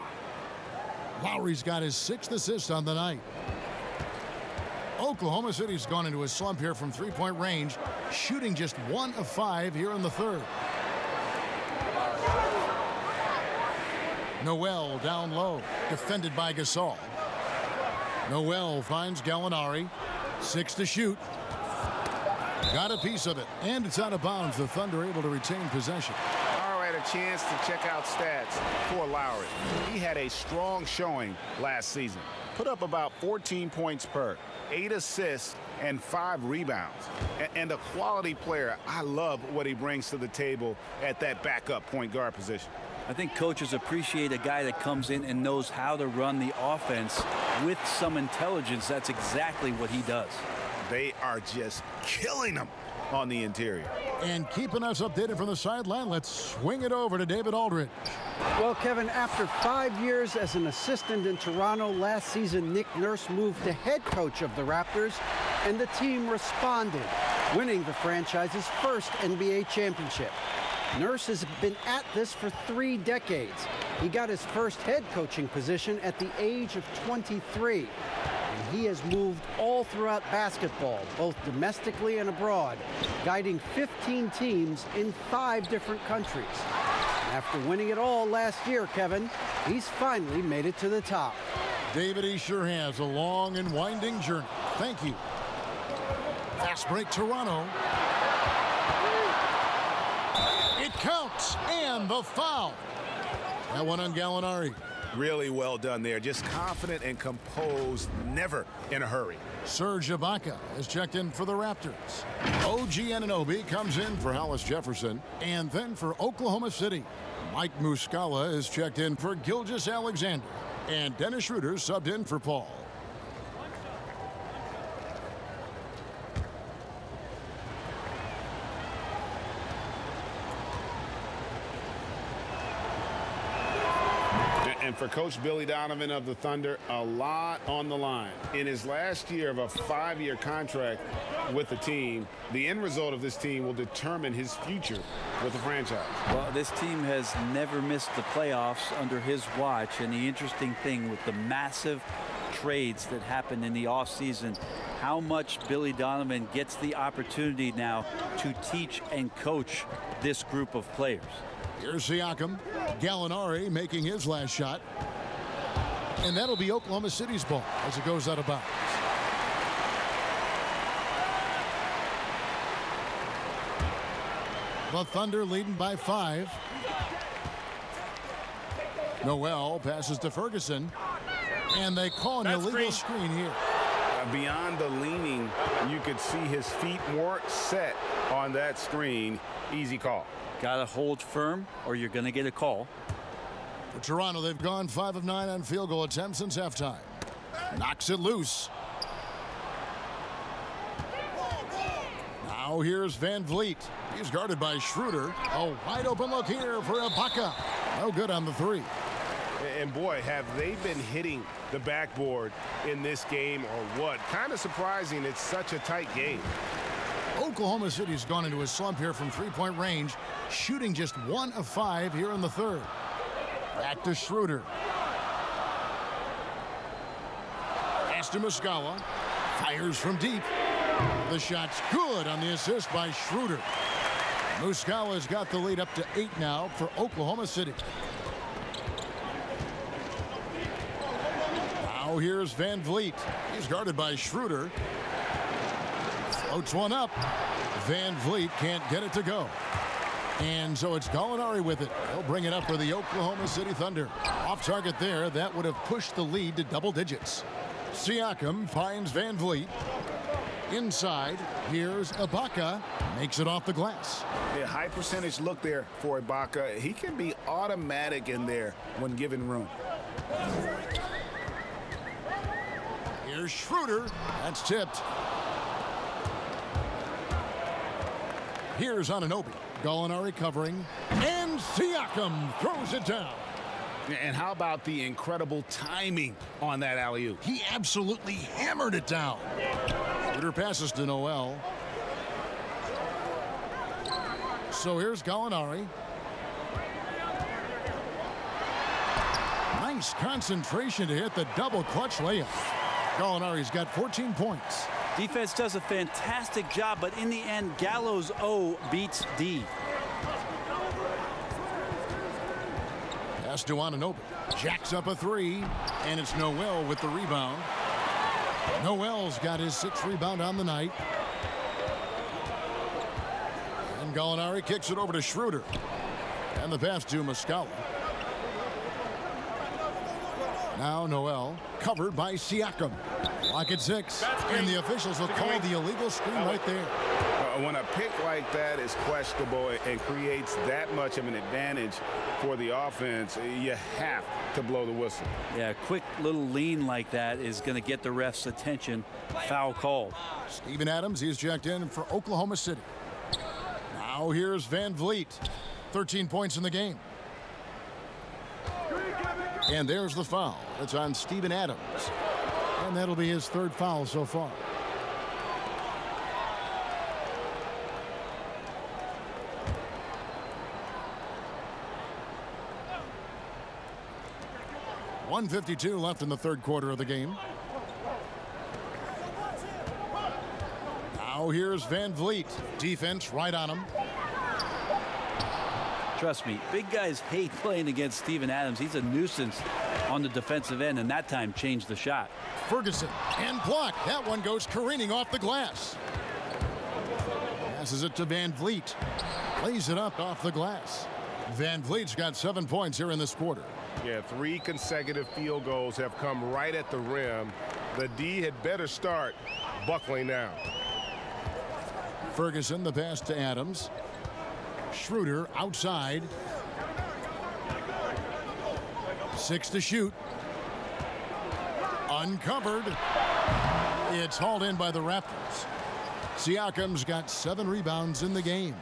Lowry's got his 6th assist on the night. Oklahoma City's gone into a slump here from three-point range, shooting just 1 of 5 here in the third. Noel down low, defended by Gasol. Noel finds Gallinari, 6 to shoot. Got a piece of it, and it's out of bounds. The Thunder able to retain possession. All right, a chance to check out stats for Lowry. He had a strong showing last season. Put up about 14 points per, 8 assists, and 5 rebounds. And a quality player. I love what he brings to the table at that backup point guard position. I think coaches appreciate a guy that comes in and knows how to run the offense with some intelligence. That's exactly what he does. They are just killing them on the interior. And keeping us updated from the sideline, let's swing it over to David Aldridge. Well, Kevin, after 5 years as an assistant in Toronto, last season Nick Nurse moved to head coach of the Raptors, and the team responded. winning the franchise's first NBA championship. Nurse has been at this for 3 decades. He got his first head coaching position at the age of 23. And he has moved all throughout basketball, both domestically and abroad, guiding 15 teams in 5 different countries. After winning it all last year, Kevin, he's finally made it to the top. David, he sure has a long and winding journey. Thank you. Fast break, Toronto. It counts, and the foul. That one on Gallinari. Really well done there. Just confident and composed, never in a hurry. Serge Ibaka is checked in for the Raptors. OG Anunoby comes in for Hollis Jefferson. And then for Oklahoma City, Mike Muscala is checked in for Gilgeous Alexander. And Dennis Schroeder subbed in for Paul. And for Coach Billy Donovan of the Thunder, a lot on the line. In his last year of a 5-year contract with the team, the end result of this team will determine his future with the franchise. Well, this team has never missed the playoffs under his watch, and the interesting thing with the massive trades that happened in the offseason, how much Billy Donovan gets the opportunity now to teach and coach this group of players. Here's Siakam. Gallinari making his last shot. And that'll be Oklahoma City's ball as it goes out of bounds. The Thunder leading by 5. Noel passes to Ferguson. And they call an illegal screen here. Beyond the leaning, you could see his feet weren't set on that screen. Easy call. Got to hold firm or you're going to get a call. For Toronto, they've gone 5 of 9 on field goal attempts since halftime. Knocks it loose. Now here's Van Vliet. He's guarded by Schroeder. A wide open look here for Ibaka. No good on the 3. And boy, have they been hitting the backboard in this game or what? Kind of surprising it's such a tight game. Oklahoma City's gone into a slump here from 3-point range, shooting just 1 of 5 here in the 3rd. Back to Schroeder. Pass to Muscala. Fires from deep. The shot's good on the assist by Schroeder. Muscala's got the lead up to 8 now for Oklahoma City. Now here's Van Vliet. He's guarded by Schroeder. Floats one up. Van Vliet can't get it to go. And so it's Gallinari with it. He'll bring it up for the Oklahoma City Thunder. Off target there. That would have pushed the lead to double digits. Siakam finds Van Vliet. Inside, here's Ibaka. Makes it off the glass. A high percentage look there for Ibaka. He can be automatic in there when given room. Here's Schroeder. That's tipped. Here's Anunoby. Gallinari covering. And Siakam throws it down. And how about the incredible timing on that alley-oop? He absolutely hammered it down. Schroeder passes to Noel. So here's Gallinari. Nice concentration to hit the double clutch layup. Gallinari's got 14 points. Defense does a fantastic job, but in the end, Gallows O beats D. Pass to Anunoby. Jacks up a 3, and it's Noel with the rebound. Noel's got his 6th rebound on the night. And Gallinari kicks it over to Schroeder. And the pass to Muscala. Now Noel, covered by Siakam. Lock at 6, and the officials will call the illegal screen right there. When a pick like that is questionable and creates that much of an advantage for the offense, you have to blow the whistle. Yeah, a quick little lean like that is going to get the ref's attention. Foul called. Steven Adams, he's checked in for Oklahoma City. Now here's Van Vliet. 13 points in the game. And there's the foul. It's on Steven Adams. And that'll be his 3rd foul so far. 1:52 left in the third quarter of the game. Now here's Van Vliet. Defense right on him. Trust me, big guys hate playing against Steven Adams. He's a nuisance on the defensive end, and that time changed the shot. Ferguson and blocked. That one goes careening off the glass. Passes it to Van Vliet. Lays it up off the glass. Van Vliet's got 7 points here in this quarter. Yeah, 3 consecutive field goals have come right at the rim. The D had better start buckling down. Ferguson, the pass to Adams. Schroeder outside. 6 to shoot. Uncovered. It's hauled in by the Raptors. Siakam's got 7 rebounds in the game.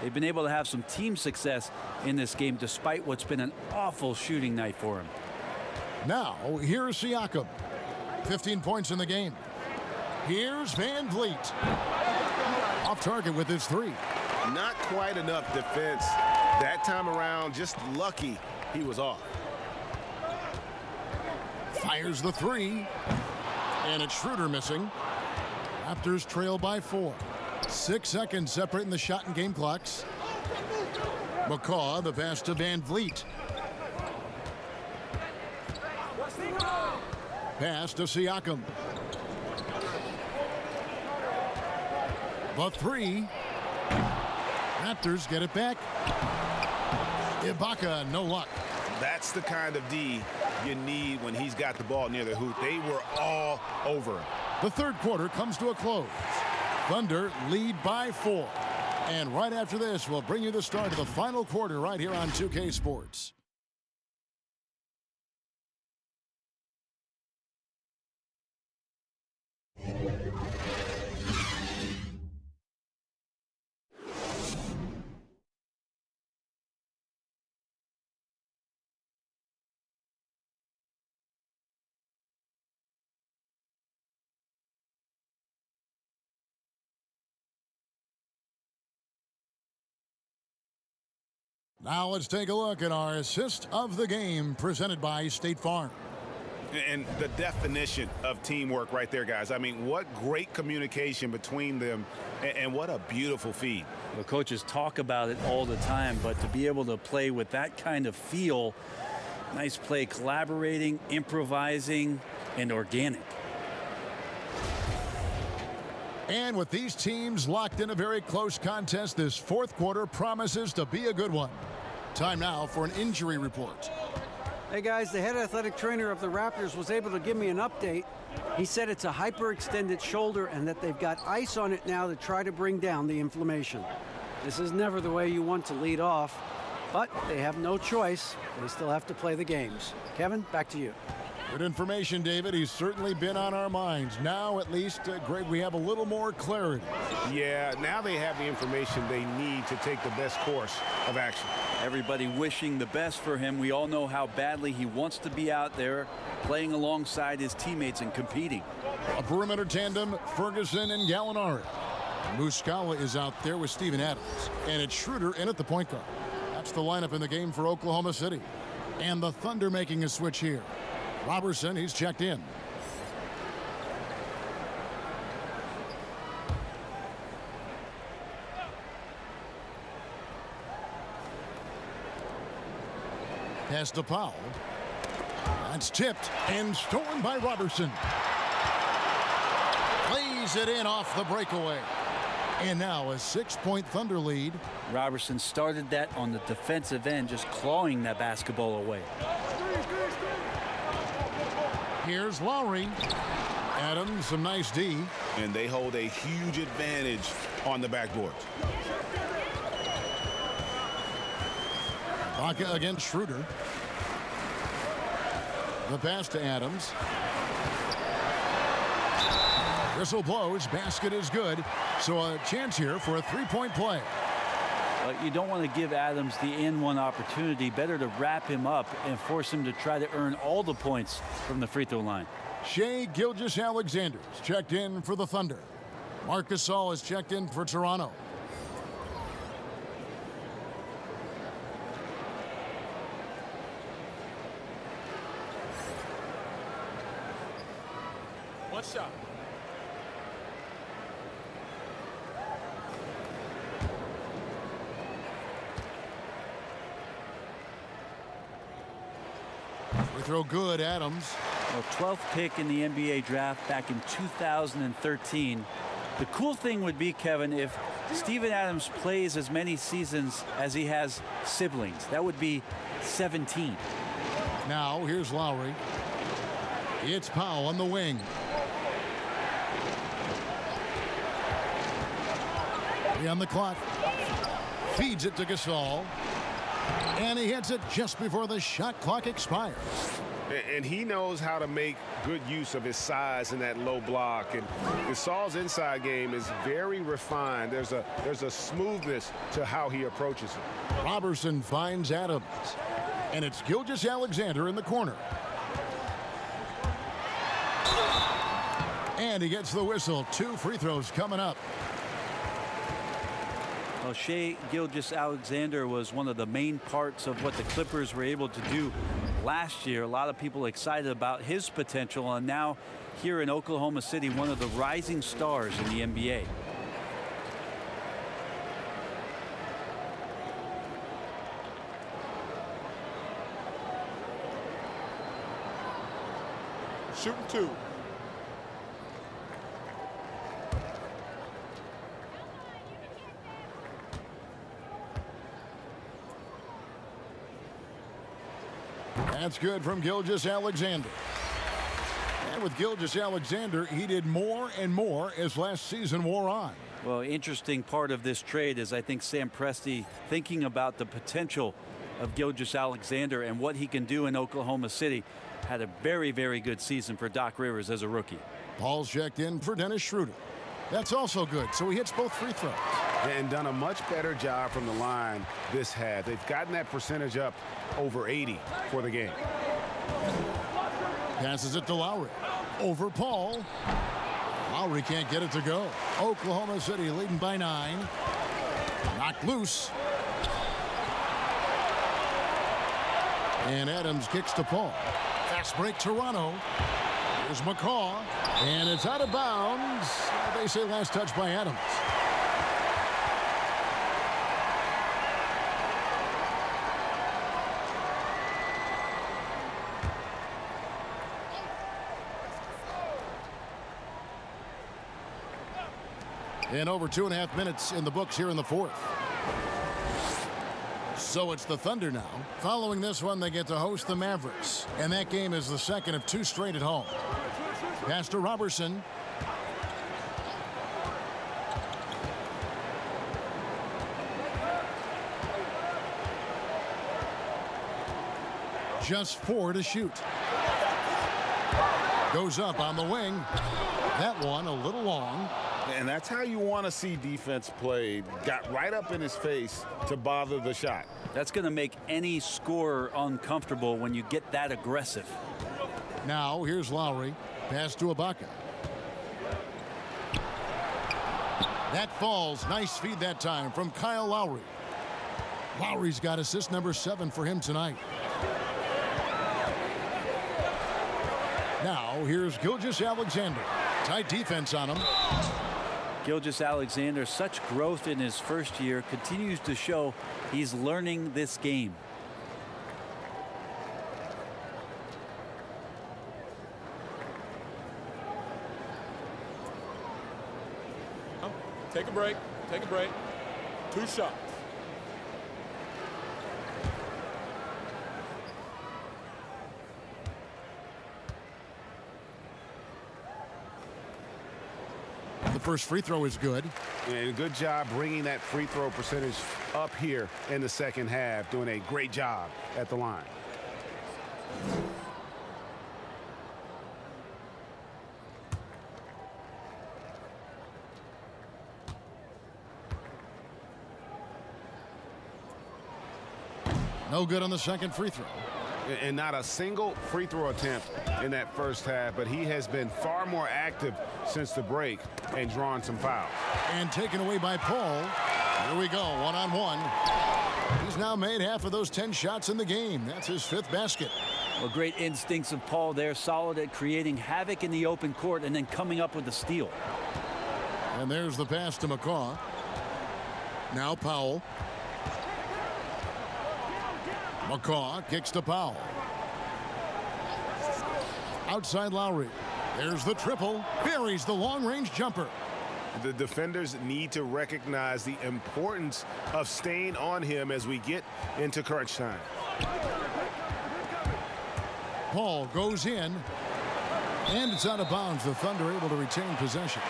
They've been able to have some team success in this game despite what's been an awful shooting night for him. Now, here's Siakam. 15 points in the game. Here's Van Vliet. Off target with his 3. Not quite enough defense that time around. Just lucky he was off. Fires the 3. And it's Schroeder missing. Raptors trail by 4. 6 seconds separating the shot and game clocks. McCaw, the pass to Van Vliet. Pass to Siakam. The 3. Raptors get it back. Ibaka, no luck. That's the kind of D you need when he's got the ball near the hoop. They were all over him. The third quarter comes to a close. Thunder lead by 4. And right after this, we'll bring you the start of the final quarter right here on 2K Sports. Now let's take a look at our assist of the game presented by State Farm. And the definition of teamwork right there, guys. I mean, what great communication between them, and what a beautiful feed. The coaches talk about it all the time, but to be able to play with that kind of feel, nice play, collaborating, improvising, and organic. And with these teams locked in a very close contest, this fourth quarter promises to be a good one. Time now for an injury report. Hey guys, the head athletic trainer of the Raptors was able to give me an update. He said it's a hyperextended shoulder and that they've got ice on it now to try to bring down the inflammation. This is never the way you want to lead off, but they have no choice. They still have to play the games. Kevin, back to you. Good information, David. He's certainly been on our minds. Now, at least, Greg, we have a little more clarity. Yeah, now they have the information they need to take the best course of action. Everybody wishing the best for him. We all know how badly he wants to be out there playing alongside his teammates and competing. A perimeter tandem, Ferguson and Gallinari. Muscala is out there with Steven Adams. And it's Schroeder in at the point guard. That's the lineup in the game for Oklahoma City. And the Thunder making a switch here. Robertson, he's checked in. Pass to Powell. That's tipped and stolen by Robertson. Plays it in off the breakaway. And now a 6-point Thunder lead. Robertson started that on the defensive end, just clawing that basketball away. Here's Lowry. Adams, some nice D. And they hold a huge advantage on the backboard. Baca against Schroeder. The pass to Adams. Whistle blows. Basket is good. So a chance here for a three-point play. You don't want to give Adams the N1 opportunity. Better to wrap him up and force him to try to earn all the points from the free throw line. Shai Gilgeous-Alexander's checked in for the Thunder. Marc Gasol is checked in for Toronto. One shot. We throw good, Adams. Well, 12th pick in the NBA draft back in 2013. The cool thing would be, Kevin, if Steven Adams plays as many seasons as he has siblings. That would be 17. Now, here's Lowry. It's Powell on the wing. On the clock. Feeds it to Gasol. And he hits it just before the shot clock expires. And he knows how to make good use of his size in that low block. And Gasol's inside game is very refined. There's a smoothness to how he approaches it. Robertson finds Adams. And it's Gilgeous-Alexander in the corner. And he gets the whistle. 2 free throws coming up. Well, Shai Gilgeous-Alexander was one of the main parts of what the Clippers were able to do last year. A lot of people excited about his potential, and now here in Oklahoma City, one of the rising stars in the NBA. Shooting 2. That's good from Gilgeous-Alexander. And with Gilgeous-Alexander, he did more and more as last season wore on. Well, interesting part of this trade is I think Sam Presti thinking about the potential of Gilgeous-Alexander and what he can do in Oklahoma City. Had a very, very good season for Doc Rivers as a rookie. Paul's checked in for Dennis Schroeder. That's also good, so he hits both free throws. And done a much better job from the line this half. They've gotten that percentage up over 80 for the game. Passes it to Lowry. Over Paul. Lowry can't get it to go. Oklahoma City leading by 9. Knocked loose. And Adams kicks to Paul. Fast break Toronto. Here's McCaw. And it's out of bounds. They say last touch by Adams. And over 2.5 minutes in the books here in the fourth. So it's the Thunder now. Following this one, they get to host the Mavericks. And that game is the second of 2 straight at home. Pass to Robertson. Just 4 to shoot. Goes up on the wing. That one a little long. And that's how you want to see defense played. Got right up in his face to bother the shot. That's going to make any scorer uncomfortable when you get that aggressive. Now here's Lowry. Pass to Ibaka. That falls. Nice feed that time from Kyle Lowry. Lowry's got assist number 7 for him tonight. Now here's Gilgeous-Alexander. Tight defense on him. Gilgeous-Alexander, such growth in his first year, continues to show he's learning this game. Take a break. Take a break. 2 shots. The first free throw is good. And good job bringing that free throw percentage up here in the second half. Doing a great job at the line. No good on the second free throw. And not a single free throw attempt in that first half, but he has been far more active since the break and drawn some fouls. And taken away by Paul. Here we go, 1-on-1. He's now made half of those 10 shots in the game. That's his 5th basket. Well, great instincts of Paul there, solid at creating havoc in the open court and then coming up with the steal. And there's the pass to McCaw. Now Powell. McCaw kicks to Powell. Outside Lowry. There's the triple. Buries the long-range jumper. The defenders need to recognize the importance of staying on him as we get into crunch time. Paul goes in, and it's out of bounds. The Thunder able to retain possession.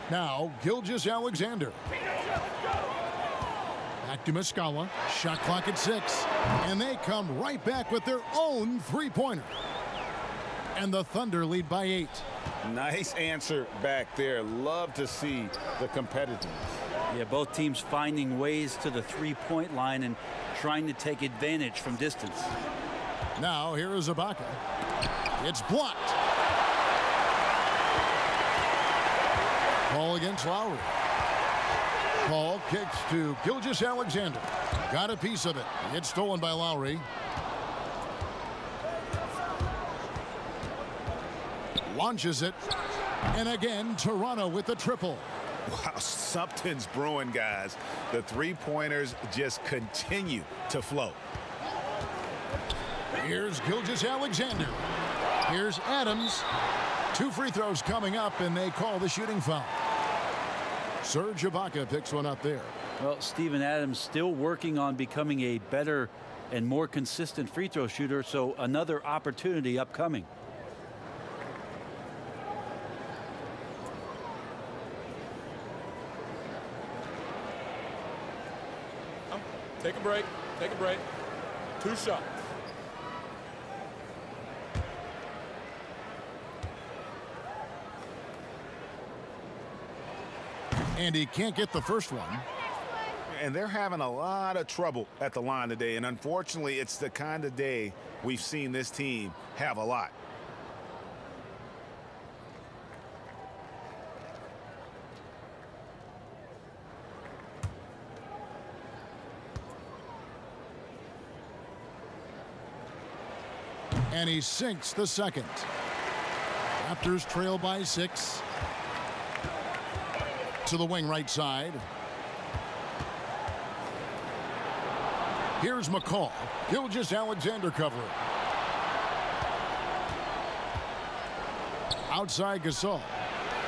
Now, Gilgeous-Alexander. Back to Muscala. Shot clock at 6. And they come right back with their own three-pointer. And the Thunder lead by 8. Nice answer back there. Love to see the competitiveness. Yeah, both teams finding ways to the three-point line and trying to take advantage from distance. Now, here is Ibaka. It's blocked. Paul against Lowry. Paul kicks to Gilgeous-Alexander. Got a piece of it. It's stolen by Lowry. Launches it. And again, Toronto with the triple. Wow, something's brewing, guys. The three-pointers just continue to flow. Here's Gilgeous-Alexander. Here's Adams. 2 free throws coming up, and they call the shooting foul. Serge Ibaka picks one up there. Well, Steven Adams still working on becoming a better and more consistent free throw shooter, so another opportunity upcoming. Take a break. Take a break. 2 shots. And he can't get the first one. And they're having a lot of trouble at the line today. And unfortunately, it's the kind of day we've seen this team have a lot. And he sinks the second. Raptors trail by 6. To the wing right side. Here's McCaw. Gilgeous-Alexander covering. Outside Gasol.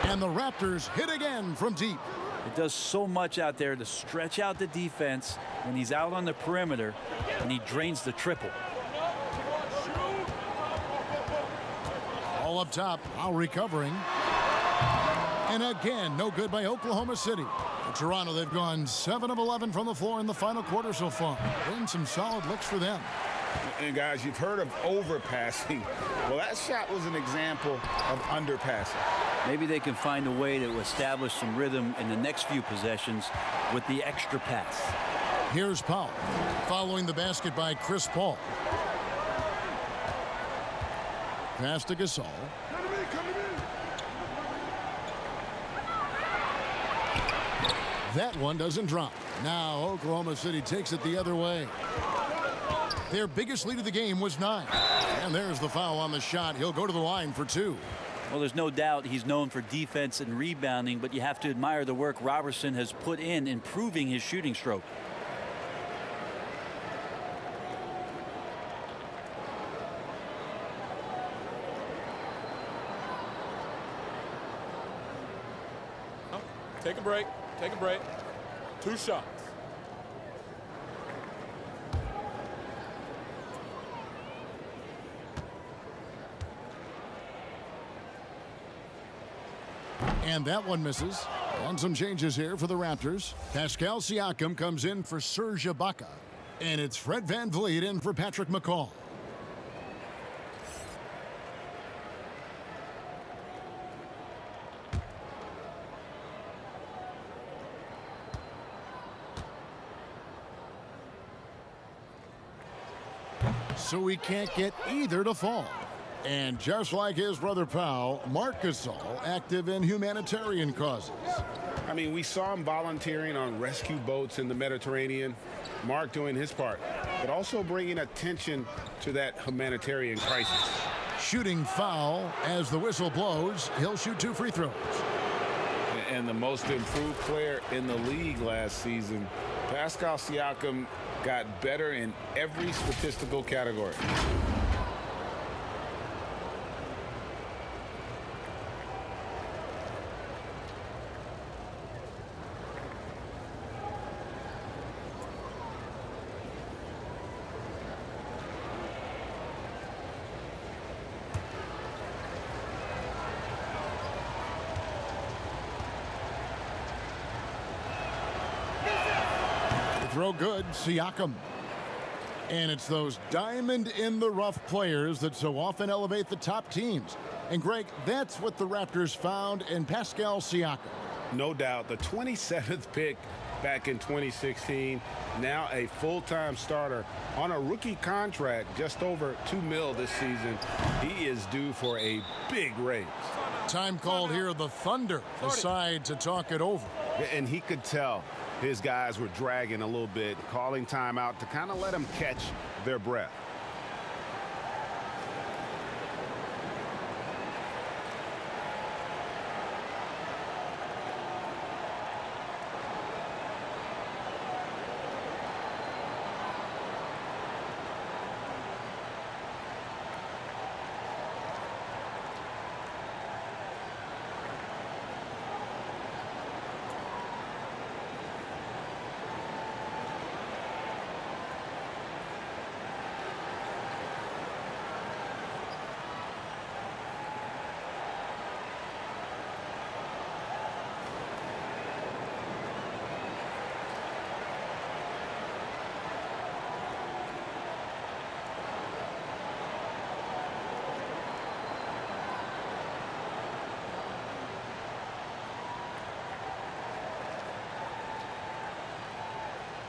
And the Raptors hit again from deep. It does so much out there to stretch out the defense when he's out on the perimeter, and he drains the triple. All up top, while recovering. And again, no good by Oklahoma City. For Toronto, they've gone 7 of 11 from the floor in the final quarter so far. Been some solid looks for them. And guys, you've heard of overpassing. Well, that shot was an example of underpassing. Maybe they can find a way to establish some rhythm in the next few possessions with the extra pass. Here's Powell, following the basket by Chris Paul. Pass to Gasol. That one doesn't drop. Now Oklahoma City takes it the other way. Their biggest lead of the game was 9. And there's the foul on the shot. He'll go to the line for 2. Well, there's no doubt he's known for defense and rebounding, but you have to admire the work Robertson has put in improving his shooting stroke. Take a break. Take a break. 2 shots. And that one misses. And some changes here for the Raptors. Pascal Siakam comes in for Serge Ibaka. And it's Fred VanVleet in for Patrick McCaw. so he can't get either to fall. And just like his brother Powell, Marc Gasol active in humanitarian causes. I mean, we saw him volunteering on rescue boats in the Mediterranean. Marc doing his part, but also bringing attention to that humanitarian crisis. Shooting foul as the whistle blows. He'll shoot 2 free throws. And the most improved player in the league last season, Pascal Siakam, got better in every statistical category. Throw good, Siakam. And it's those diamond-in-the-rough players that so often elevate the top teams. And, Greg, that's what the Raptors found in Pascal Siakam. No doubt. The 27th pick back in 2016. Now a full-time starter on a rookie contract, just over $2 million this season. He is due for a big raise. Time called here. The Thunder decide to talk it over. And he could tell his guys were dragging a little bit, calling timeout to kind of let them catch their breath.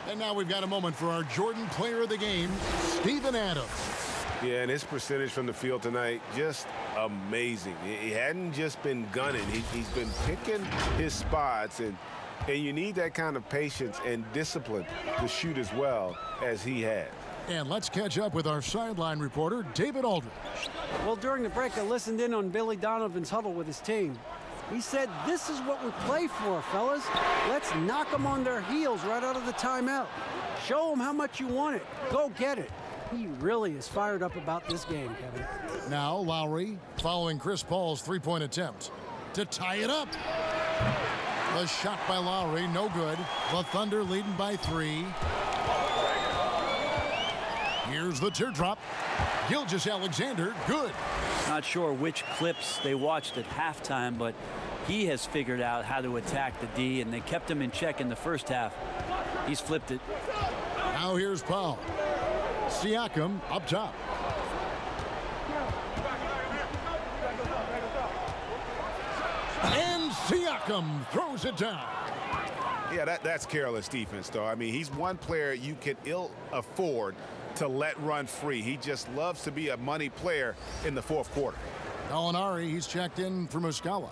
And now we've got a moment for our Jordan Player of the Game, Steven Adams. Yeah, and his percentage from the field tonight, just amazing. He hadn't just been gunning. He's been picking his spots, and you need that kind of patience and discipline to shoot as well as he has. And let's catch up with our sideline reporter, David Aldridge. Well, during the break, I listened in on Billy Donovan's huddle with his team. He said, this is what we play for, fellas. Let's knock them on their heels right out of the timeout. Show them how much you want it. Go get it. He really is fired up about this game, Kevin. Now Lowry following Chris Paul's three-point attempt to tie it up. The shot by Lowry, no good. The Thunder leading by 3. Here's the teardrop. Gilgeous-Alexander, good. Not sure which clips they watched at halftime, but he has figured out how to attack the D, and they kept him in check in the first half. He's flipped it. Now here's Powell. Siakam up top. And Siakam throws it down. Yeah, that's careless defense, though. I mean, he's one player you can ill afford to let run free. He just loves to be a money player in the fourth quarter. Gallinari, he's checked in for Muscala.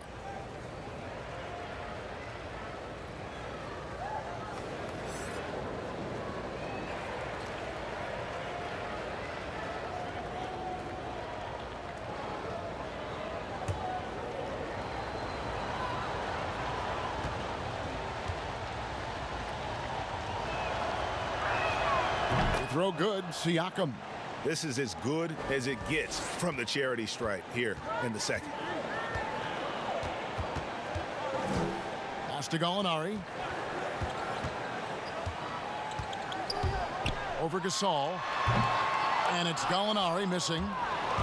Throw good, Siakam. This is as good as it gets from the charity stripe here in the second. Pass to Gallinari. Over Gasol. And it's Gallinari missing.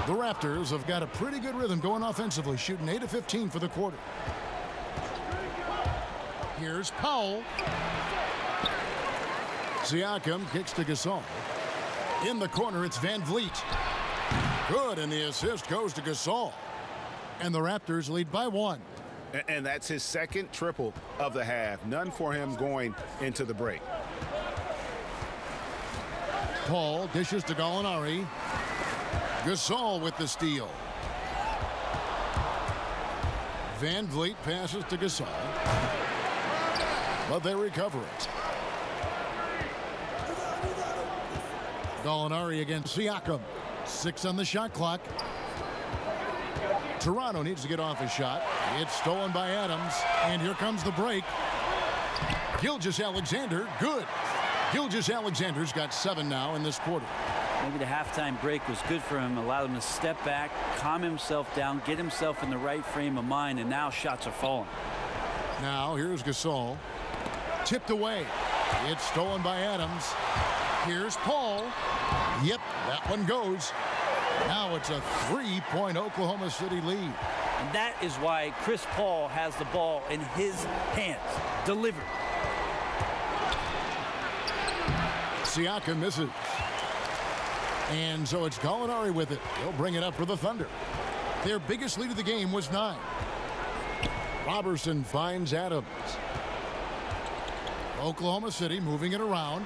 The Raptors have got a pretty good rhythm going offensively, shooting 8 of 15 for the quarter. Here's Powell. Siakam kicks to Gasol. In the corner, it's Van Vliet. Good, and the assist goes to Gasol. And the Raptors lead by 1. And that's his second triple of the half. None for him going into the break. Paul dishes to Gallinari. Gasol with the steal. Van Vliet passes to Gasol, but they recover it. Gallinari against Siakam. 6 on the shot clock. Toronto needs to get off a shot. It's stolen by Adams, and here comes the break. Gilgeous-Alexander, good. Gilgeous-Alexander's got 7 now in this quarter. Maybe the halftime break was good for him, allowed him to step back, calm himself down, get himself in the right frame of mind, and now shots are falling. Now here's Gasol. Tipped away. It's stolen by Adams. Here's Paul. Yep, that one goes. Now it's a 3-point Oklahoma City lead. And that is why Chris Paul has the ball in his hands. Delivered. Siakam misses. And so it's Gallinari with it. He'll bring it up for the Thunder. Their biggest lead of the game was 9. Robertson finds Adams. Oklahoma City moving it around.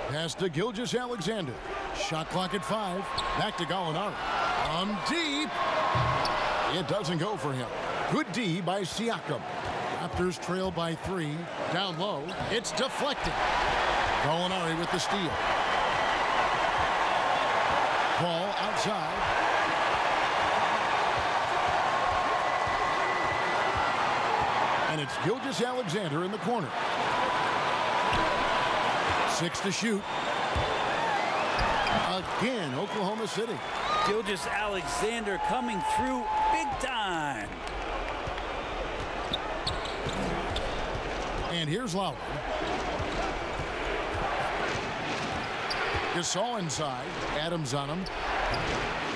Pass to Gilgeous-Alexander. Shot clock at 5. Back to Gallinari. From deep. It doesn't go for him. Good D by Siakam. Raptors trail by 3. Down low. It's deflected. Gallinari with the steal. Ball outside. And it's Gilgeous-Alexander in the corner. 6 to shoot. Again, Oklahoma City. Gilgeous-Alexander coming through big time. And here's Lowry. Gasol inside. Adams on him.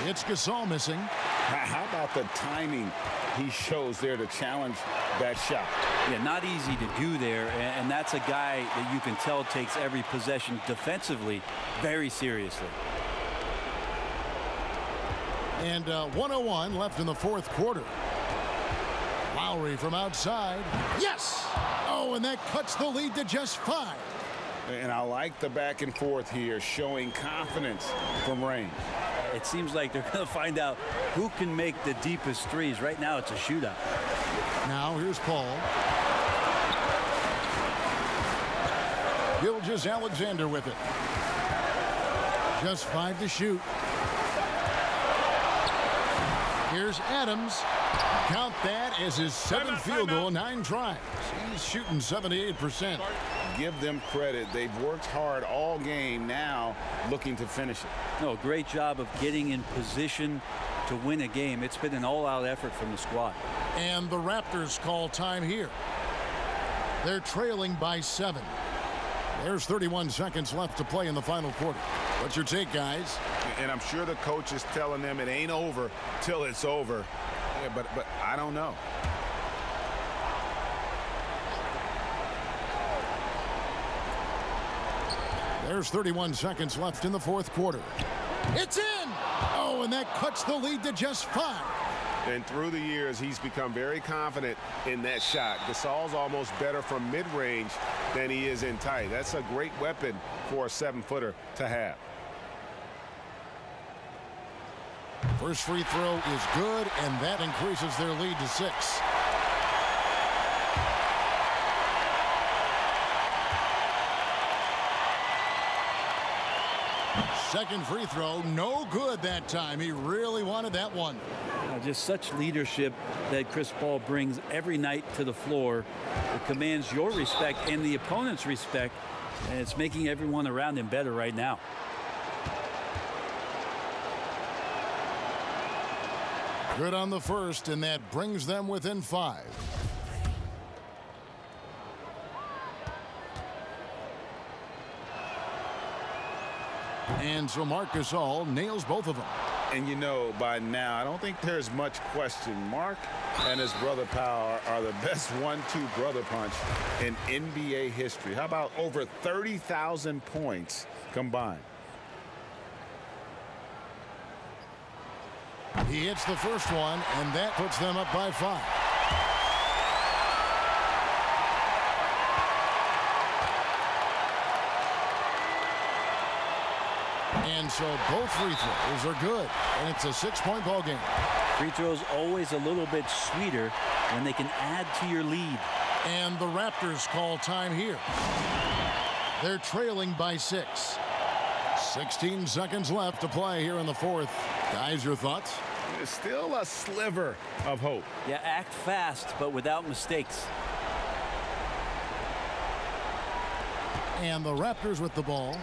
It's Gasol missing. How about the timing he shows there to challenge that shot? Yeah, not easy to do there, and that's a guy that you can tell takes every possession defensively very seriously. And 1:01 left in the 4th quarter. Lowry from outside. Yes! Oh, and that cuts the lead to just 5. And I like the back and forth here, showing confidence from range. It seems like they're going to find out who can make the deepest threes. Right now, it's a shootout. Now here's Paul. Gilgeous-Alexander with it. Just 5 to shoot. Here's Adams. Count that as his 7th field goal, 9 tries. He's shooting 78%. Give them credit. They've worked hard all game, now looking to finish it. No, great job of getting in position to win a game. It's been an all-out effort from the squad. And the Raptors call time here. They're trailing by 7. There's 31 seconds left to play in the final quarter. What's your take, guys? And I'm sure the coach is telling them it ain't over till it's over. Yeah, but I don't know. There's 31 seconds left in the 4th quarter. It's in! Oh, and that cuts the lead to just 5. And through the years, he's become very confident in that shot. Gasol's almost better from mid-range than he is in tight. That's a great weapon for a 7-footer to have. First free throw is good, and that increases their lead to 6. Second free throw, no good that time. He really wanted that one. Just such leadership that Chris Paul brings every night to the floor. It commands your respect and the opponent's respect, and it's making everyone around him better right now. Good on the first, and that brings them within 5. And so Marc Gasol nails both of them. And you know, by now, I don't think there's much question. Mark and his brother Powell are the best 1-2 brother punch in NBA history. How about over 30,000 points combined? He hits the first one, and that puts them up by 5. And so both free throws are good, and it's a 6-point ball game. Free throws always a little bit sweeter when they can add to your lead. And the Raptors call time here. They're trailing by 6. 16 seconds left to play here in the fourth. Guys, your thoughts? There's still a sliver of hope. Yeah, act fast, but without mistakes. And the Raptors with the ball.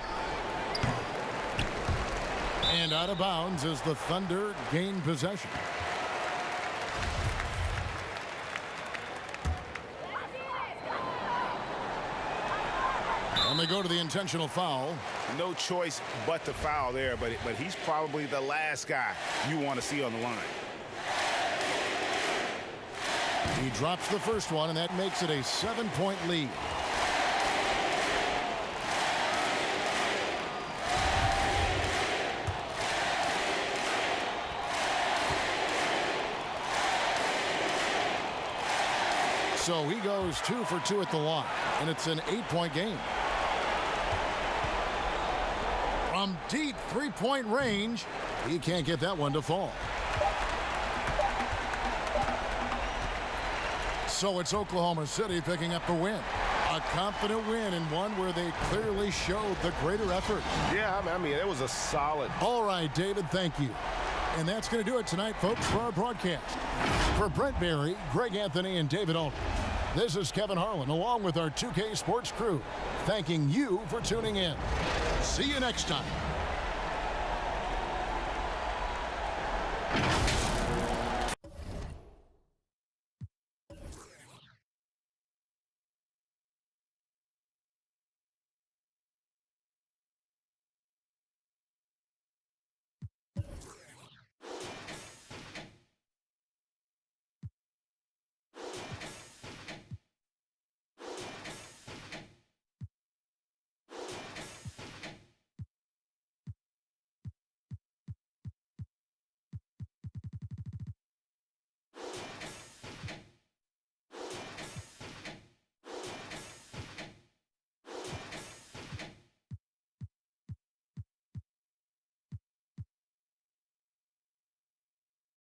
And out of bounds as the Thunder gain possession. And they go to the intentional foul. No choice but to foul there, but he's probably the last guy you want to see on the line. He drops the first one, and that makes it a 7-point lead. So he goes 2 for 2 at the line, and it's an 8-point game. From deep three-point range, he can't get that one to fall. So it's Oklahoma City picking up the win. A confident win, and one where they clearly showed the greater effort. Yeah, I mean, it was a solid. All right, David, thank you. And that's going to do it tonight, folks, for our broadcast. For Brent Barry, Greg Anthony, and David Alton, this is Kevin Harlan, along with our 2K Sports crew, thanking you for tuning in. See you next time.